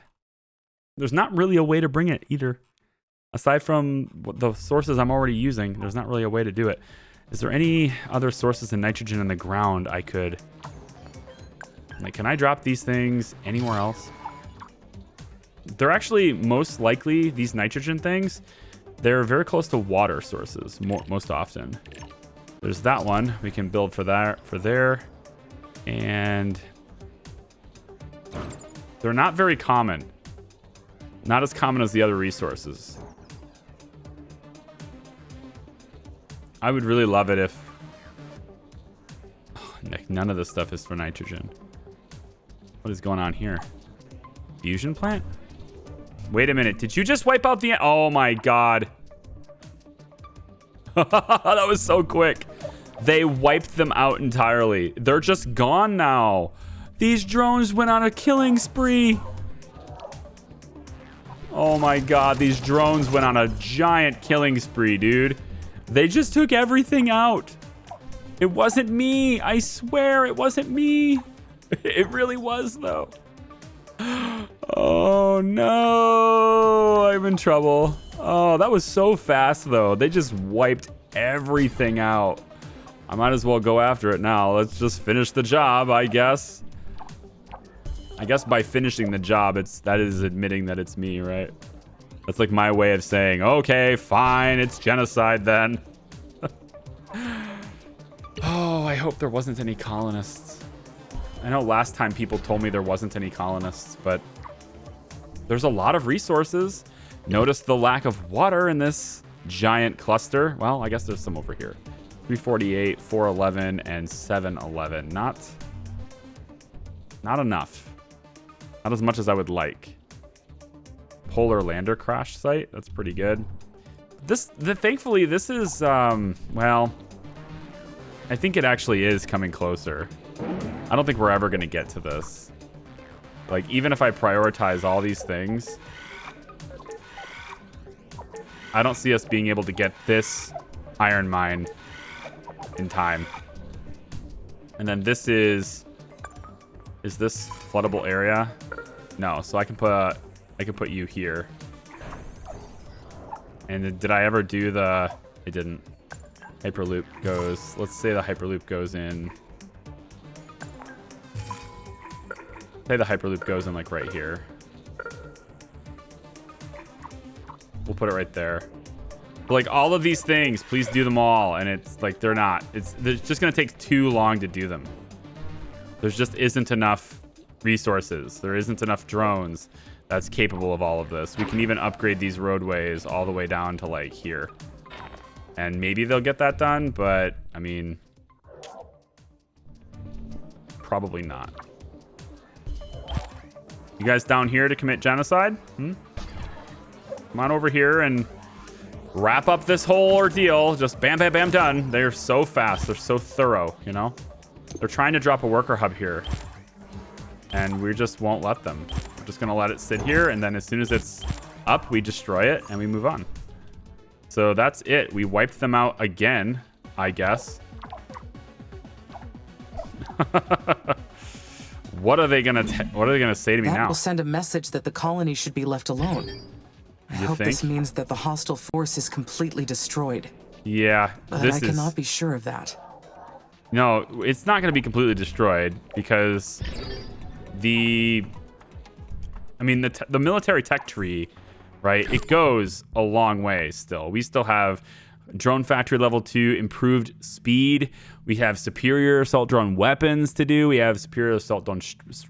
There's not really a way to bring it either. Aside from the sources I'm already using, there's not really a way to do it. Is there any other sources of nitrogen in the ground I could... Like, can I drop these things anywhere else? They're actually most likely, these nitrogen things, they're very close to water sources most often. There's that one. We can build for that, for there. And they're not very common. Not as common as the other resources. I would really love it if... Oh, Nick, none of this stuff is for nitrogen. What is going on here? Fusion plant? Wait a minute. Did you just wipe out the... Oh my god. That was so quick. They wiped them out entirely. They're just gone now. These drones went on a killing spree. Oh my god. These drones went on a giant killing spree, dude. They just took everything out. It wasn't me. I swear it wasn't me. It really was, though. Oh, no. I'm in trouble. Oh, that was so fast, though. They just wiped everything out. I might as well go after it now. Let's just finish the job, I guess. I guess by finishing the job, that is admitting that it's me, right? That's like my way of saying, okay, fine, it's genocide then. Oh, I hope there wasn't any colonists. I know last time people told me there wasn't any colonists, but there's a lot of resources. Notice the lack of water in this giant cluster. Well, I guess there's some over here. 348, 411, and 711. Not enough. Not as much as I would like. Polar lander crash site. That's pretty good. Thankfully, this is, well, I think it actually is coming closer. I don't think we're ever going to get to this. Like, even if I prioritize all these things, I don't see us being able to get this iron mine in time. And then this is this floodable area? No, so I can put you here. And did I ever do the... I didn't. Hyperloop goes... Let's say the Hyperloop goes in... Say the Hyperloop goes in, like, right here. We'll put it right there. But, like, all of these things, please do them all. And it's, like, they're not. It's just going to take too long to do them. There just isn't enough resources. There isn't enough drones that's capable of all of this. We can even upgrade these roadways all the way down to, like, here. And maybe they'll get that done, but, I mean, probably not. You guys down here to commit genocide? Come on over here and wrap up this whole ordeal. Just bam, bam, bam, done. They're so fast. They're so thorough, you know? They're trying to drop a worker hub here. And we just won't let them. We're just going to let it sit here. And then as soon as it's up, we destroy it and we move on. So that's it. We wiped them out again, I guess. What are they gonna say to me now? That will send a message that the colony should be left alone. I hope this means that the hostile force is completely destroyed. Yeah, but I cannot be sure of that. No, it's not going to be completely destroyed because the military tech tree, right? It goes a long way still. We still have drone factory level 2, improved speed. We have superior assault drone weapons to do. We have superior assault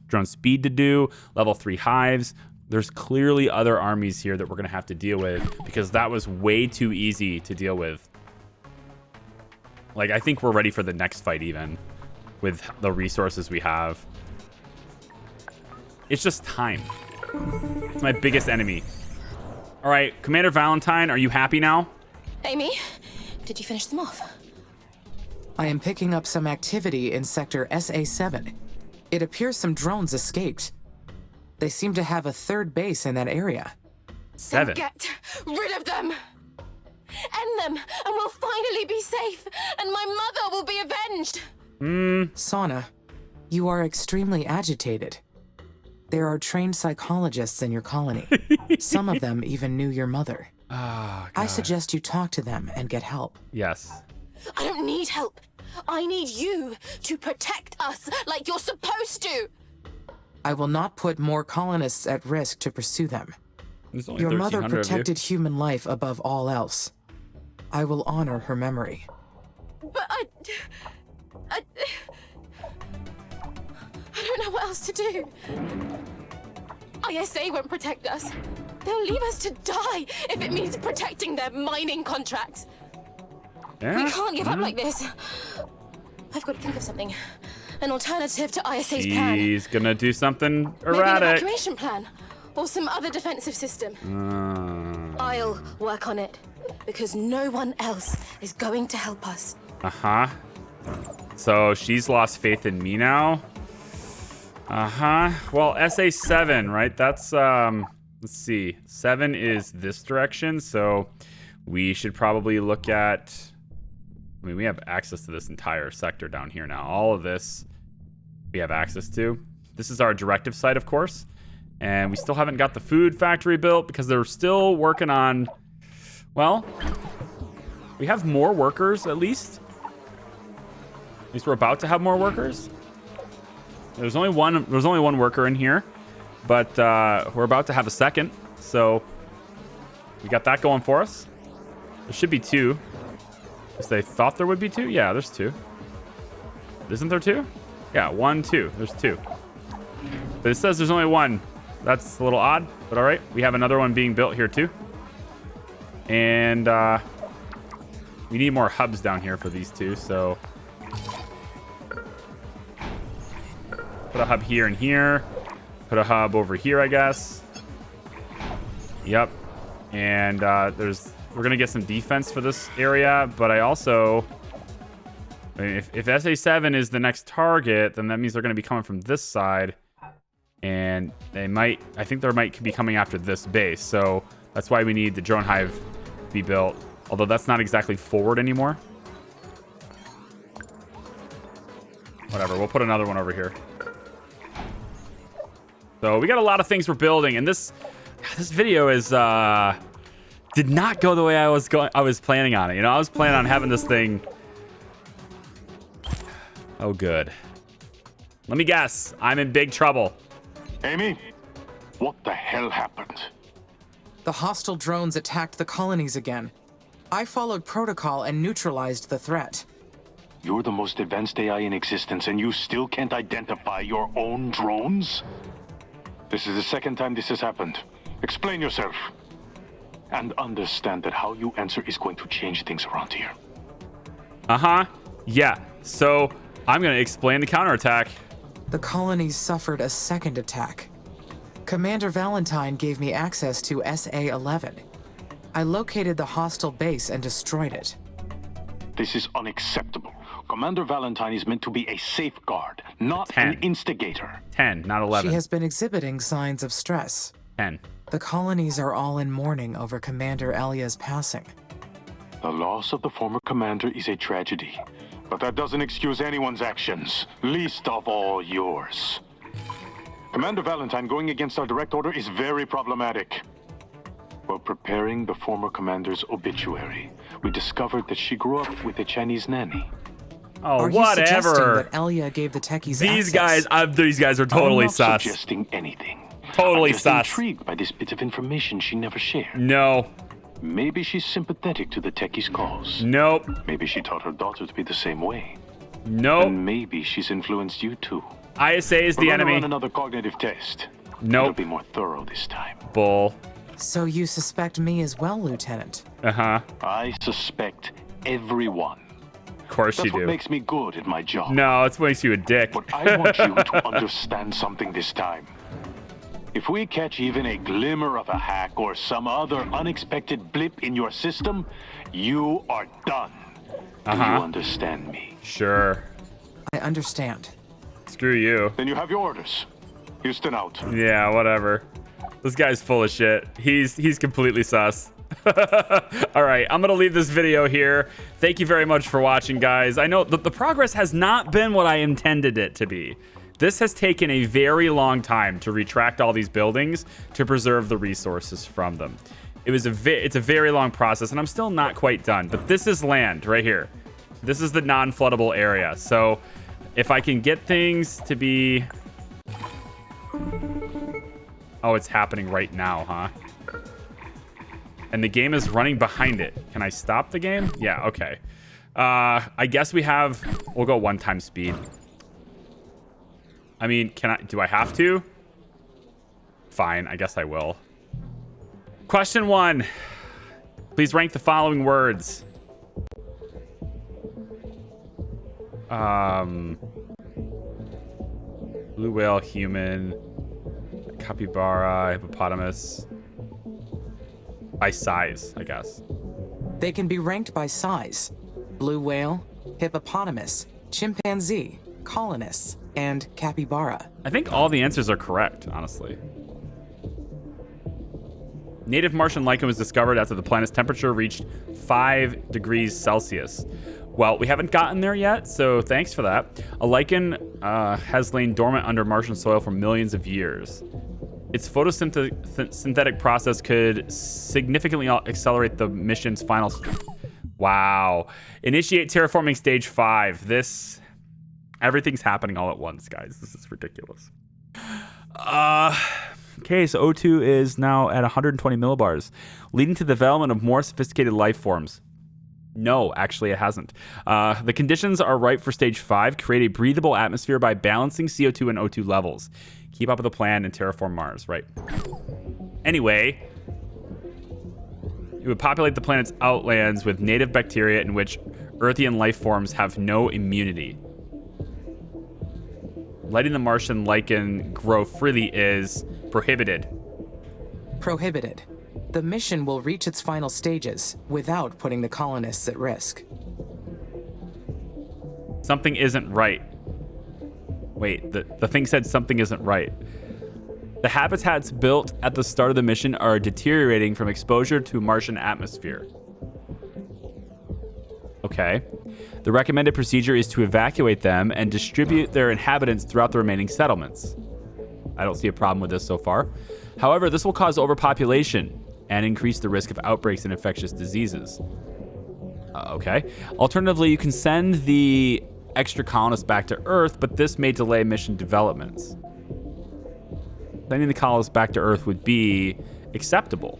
drone speed to do. Level 3 hives. There's clearly other armies here that we're going to have to deal with because that was way too easy to deal with. Like, I think we're ready for the next fight even with the resources we have. It's just time. It's my biggest enemy. All right, Commander Valentine, are you happy now? Amy, did you finish them off? I am picking up some activity in sector SA7. It appears some drones escaped. They seem to have a third base in that area. 7. Get rid of them! End them, and we'll finally be safe, and my mother will be avenged. Sana, you are extremely agitated. There are trained psychologists in your colony. Some of them even knew your mother. Oh, I suggest you talk to them and get help. Yes. I don't need help. I need you to protect us like you're supposed to. I will not put more colonists at risk to pursue them. There's only Your mother 1,300 of you. protected human life above all else. I will honor her memory. But I don't know what else to do. ISA won't protect us. They'll leave us to die if it means protecting their mining contracts. Yeah? We can't give up like this. I've got to think of something. An alternative to ISA's plan. He's gonna do something Maybe an erratic. evacuation plan. Or some other defensive system. I'll work on it. Because no one else is going to help us. Uh-huh. So she's lost faith in me now. Uh-huh. Well, SA7, right? That's, let's see. 7 is this direction, so we should probably look at... I mean, we have access to this entire sector down here now. All of this we have access to. This is our directive site, of course. And we still haven't got the food factory built because they're still working on... Well, we have more workers, at least. At least we're about to have more workers. There's only one worker in here, but we're about to have a second. So we got that going for us. There should be 2. Because they thought there would be 2? Yeah, there's 2. Isn't there 2? Yeah, 1, 2. There's 2. But it says there's only 1. That's a little odd, but all right. We have another one being built here too. And we need more hubs down here for these 2, so put a hub here and here. Put a hub over here, I guess. Yep. And we're gonna get some defense for this area, but I also, I mean, if SA7 is the next target, then that means they're gonna be coming from this side, and I think they might be coming after this base. So that's why we need the drone hive to be built. Although that's not exactly forward anymore. Whatever, we'll put another one over here. So we got a lot of things we're building, and this video is did not go the way I was planning on it. You know, I was planning on having this thing. Oh, good. Let me guess. I'm in big trouble. Amy, what the hell happened? The hostile drones attacked the colonies again. I followed protocol and neutralized the threat. You're the most advanced AI in existence, and you still can't identify your own drones? This is the second time this has happened. Explain yourself. And understand that how you answer is going to change things around here. Uh-huh. Yeah. So I'm going to explain the counterattack. The colonies suffered a second attack. Commander Valentine gave me access to SA-11. I located the hostile base and destroyed it. This is unacceptable. Commander Valentine is meant to be a safeguard, not 10. an instigator. 10, not 11. She has been exhibiting signs of stress. 10. The colonies are all in mourning over Commander Elia's passing. The loss of the former commander is a tragedy, but that doesn't excuse anyone's actions, least of all yours. Commander Valentine going against our direct order is very problematic. While preparing the former commander's obituary, we discovered that she grew up with a Chinese nanny. Oh, Are you suggesting whatever. that Elia gave the techies These access? guys are totally I'm not sus. suggesting anything. Totally I'm just sus. intrigued by this bit of information she never shared. No. Maybe she's sympathetic to the techie's cause. Nope. Maybe she taught her daughter to be the same way. Nope. And maybe she's influenced you too. ISA is the We're gonna enemy. run another cognitive test. It'll Nope. be more thorough this time. Bull. So you suspect me as well, Lieutenant? Uh-huh. I suspect everyone. Of course That's you what do. makes me good at my job. No, it makes you a dick. But I want you to understand something this time. If we catch even a glimmer of a hack or some other unexpected blip in your system, you are done. Do you understand me? Sure. I understand. Screw you. Then you have your orders. Houston out. Yeah, whatever. This guy's full of shit. He's completely sus. All right, I'm going to leave this video here. Thank you very much for watching, guys. I know the progress has not been what I intended it to be. This has taken a very long time to retract all these buildings to preserve the resources from them. It's a very long process, and I'm still not quite done. But this is land right here. This is the non-floodable area. So if I can get things to be... Oh, it's happening right now, huh? And the game is running behind it. Can I stop the game? Yeah, okay. I guess we'll go 1x speed. I mean, do I have to? Fine, I guess I will. Question 1. Please rank the following words. Blue whale, human, capybara, hippopotamus. By size, I guess. They can be ranked by size. Blue whale, hippopotamus, chimpanzee, colonists, and capybara. I think all the answers are correct, honestly. Native Martian lichen was discovered after the planet's temperature reached 5 degrees Celsius. Well, we haven't gotten there yet, so thanks for that. A lichen has lain dormant under Martian soil for millions of years. Its photosynthetic process could significantly accelerate the mission's final... Wow. Initiate terraforming stage 5. Everything's happening all at once, guys. This is ridiculous. Okay, so O2 is now at 120 millibars, leading to the development of more sophisticated life forms. No, actually it hasn't. The conditions are ripe for stage 5. Create a breathable atmosphere by balancing CO2 and O2 levels. Keep up with the plan and terraform Mars, right? Anyway, it would populate the planet's outlands with native bacteria in which Earthian life forms have no immunity. Letting the Martian lichen grow freely is prohibited. Prohibited. The mission will reach its final stages without putting the colonists at risk. Something isn't right. Wait, the thing said something isn't right. The habitats built at the start of the mission are deteriorating from exposure to Martian atmosphere. Okay. The recommended procedure is to evacuate them and distribute their inhabitants throughout the remaining settlements. I don't see a problem with this so far. However, this will cause overpopulation and increase the risk of outbreaks and infectious diseases. Okay. Alternatively, you can send the extra colonists back to Earth, but this may delay mission developments. Sending the colonists back to Earth would be acceptable.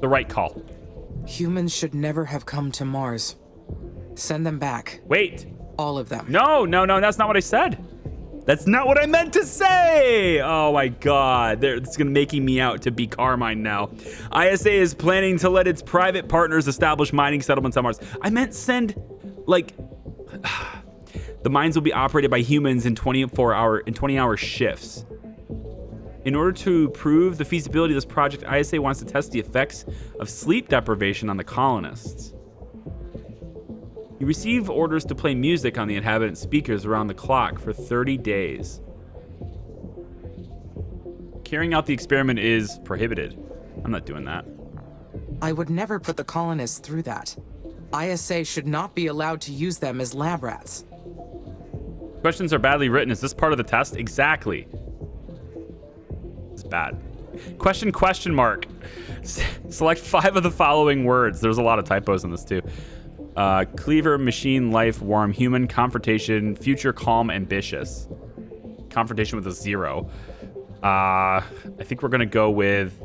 The right call. Humans should never have come to Mars. Send them back. Wait. All of them. No, that's not what I said. That's not what I meant to say! Oh my god, it's making me out to be Carmine now. ISA is planning to let its private partners establish mining settlements on Mars. I meant send, like... The mines will be operated by humans in 20-hour shifts. In order to prove the feasibility of this project, ISA wants to test the effects of sleep deprivation on the colonists. You receive orders to play music on the inhabitant speakers around the clock for 30 days. Carrying out the experiment is prohibited. I'm not doing that. I would never put the colonists through that. ISA should not be allowed to use them as lab rats. Questions are badly written. Is this part of the test? Exactly. It's bad. Question mark. Select 5 of the following words. There's a lot of typos in this too. Cleaver, machine, life, warm, human, confrontation, future, calm, ambitious. Confrontation with a 0. I think we're gonna go with...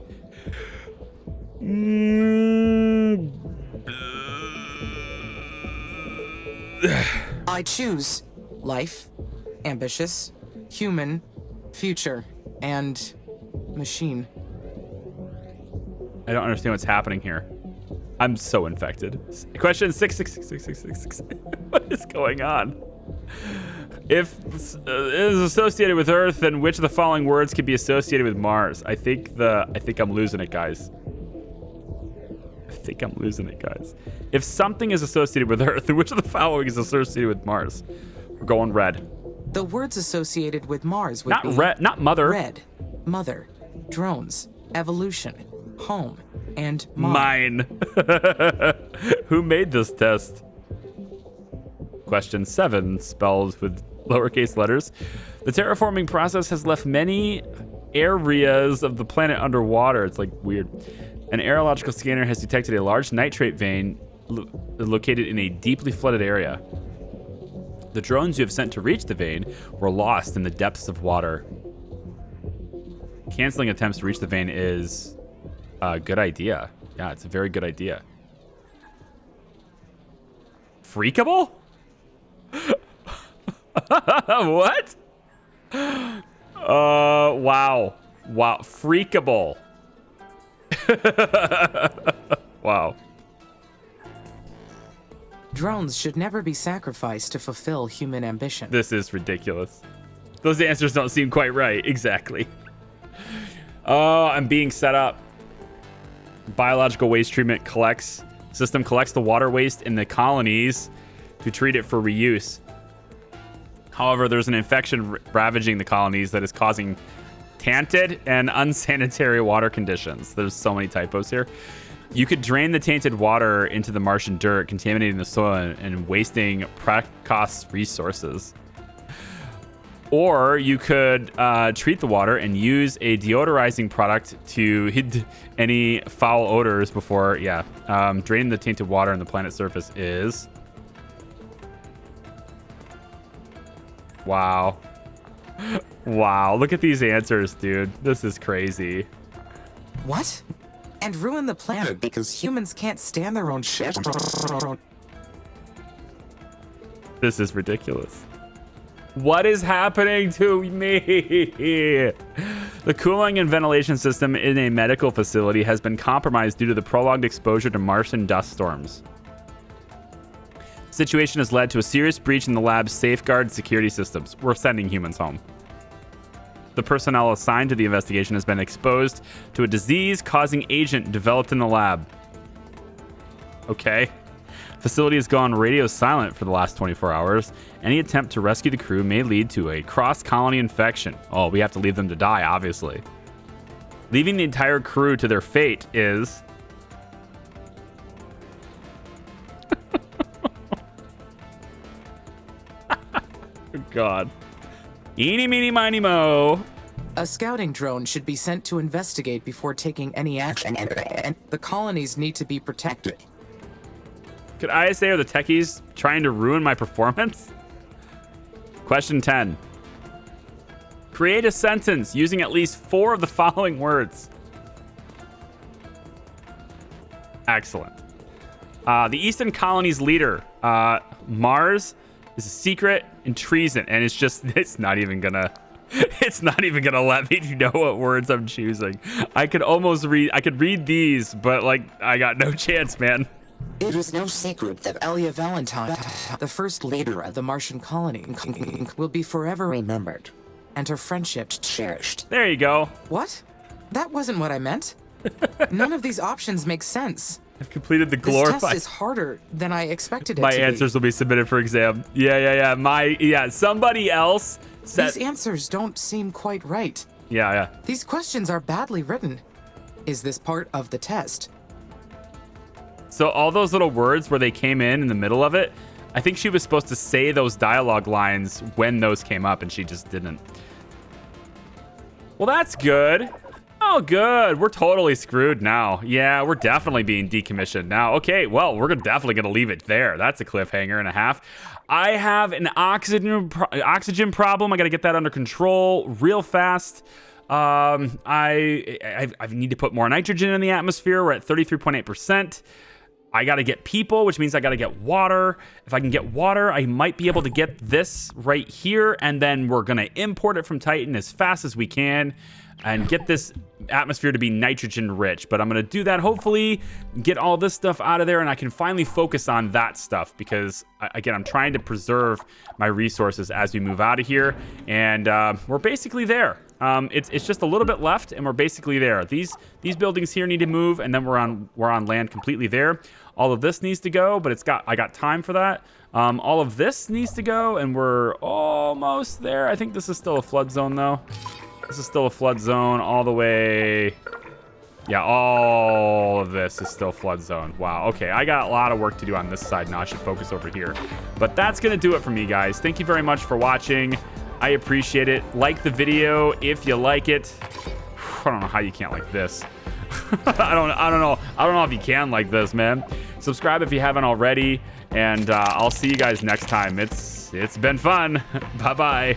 I choose life, ambitious, human, future, and machine. I don't understand what's happening here. I'm so infected. Question 6666666. What is going on? If it is associated with Earth, then which of the following words could be associated with Mars? I think I'm losing it, guys. If something is associated with Earth, then which of the following is associated with Mars? We're going red. The words associated with Mars would Not be red, not mother. red, Mother, drones, evolution, home, and Mine. Who made this test? Question 7, spelled with lowercase letters. The terraforming process has left many areas of the planet underwater. It's like weird. An aerological scanner has detected a large nitrate vein located in a deeply flooded area. The drones you have sent to reach the vein were lost in the depths of water. Canceling attempts to reach the vein is a good idea. Yeah, it's a very good idea. Freakable? What? Wow. Wow. Freakable. Wow. Drones should never be sacrificed to fulfill human ambition. This is ridiculous. Those answers don't seem quite right. Exactly. Oh, I'm being set up. Biological waste treatment system collects the water waste in the colonies to treat it for reuse. However, there's an infection ravaging the colonies that is causing tainted and unsanitary water conditions. There's so many typos here. You could drain the tainted water into the Martian dirt, contaminating the soil and wasting precious resources. Or you could treat the water and use a deodorizing product to hid any foul odors before, draining the tainted water on the planet's surface is... Wow. Wow, look at these answers, dude. This is crazy. What? And ruin the planet because humans can't stand their own shit. This is ridiculous. What is happening to me? The cooling and ventilation system in a medical facility has been compromised due to the prolonged exposure to Martian dust storms. The situation has led to a serious breach in the lab's safeguard security systems. We're sending humans home. The personnel assigned to the investigation has been exposed to a disease-causing agent developed in the lab. Okay. Facility has gone radio silent for the last 24 hours. Any attempt to rescue the crew may lead to a cross-colony infection. Oh, we have to leave them to die, obviously. Leaving the entire crew to their fate is... God. Eeny, meeny, miny, mo. A scouting drone should be sent to investigate before taking any action, and the colonies need to be protected. Could ISA or the techies trying to ruin my performance? Question 10. Create a sentence using at least 4 of the following words. Excellent. The Eastern Colony's leader, Mars, is a secret and treason, and it's not even gonna let me know what words I'm choosing. I could read these, but I got no chance, man. It is no secret that Elia Valentine, the first leader of the Martian colony, will be forever remembered, and her friendship cherished. There you go. What? That wasn't what I meant. None of these options make sense. I've completed the This glorified... test is harder than I expected it My to answers will be submitted for exam. Somebody else said... These answers don't seem quite right. Yeah. These questions are badly written. Is this part of the test? So all those little words where they came in the middle of it, I think she was supposed to say those dialogue lines when those came up, and she just didn't. Well, that's good. Oh, good. We're totally screwed now. Yeah, we're definitely being decommissioned now. Okay, well, we're definitely going to leave it there. That's a cliffhanger and a half. I have an oxygen problem. I got to get that under control real fast. I need to put more nitrogen in the atmosphere. We're at 33.8%. I got to get people, which means I got to get water. If I can get water, I might be able to get this right here. And then we're going to import it from Titan as fast as we can and get this atmosphere to be nitrogen rich. But I'm going to do that, hopefully get all this stuff out of there, and I can finally focus on that stuff because, again, I'm trying to preserve my resources as we move out of here. And we're basically there. It's just a little bit left, and we're basically there. These buildings here need to move, and then we're on land completely there. All of this needs to go, but I got time for that. All of this needs to go, and we're almost there. I think this is still a flood zone, though. This is still a flood zone all the way. Yeah, all of this is still flood zone. Wow, okay, I got a lot of work to do on this side now. I should focus over here. But that's gonna do it for me, guys. Thank you very much for watching. I appreciate it. Like the video if you like it. I don't know how you can't like this. I don't know if you can like this, man. Subscribe if you haven't already, and I'll see you guys next time. It's been fun. Bye-bye.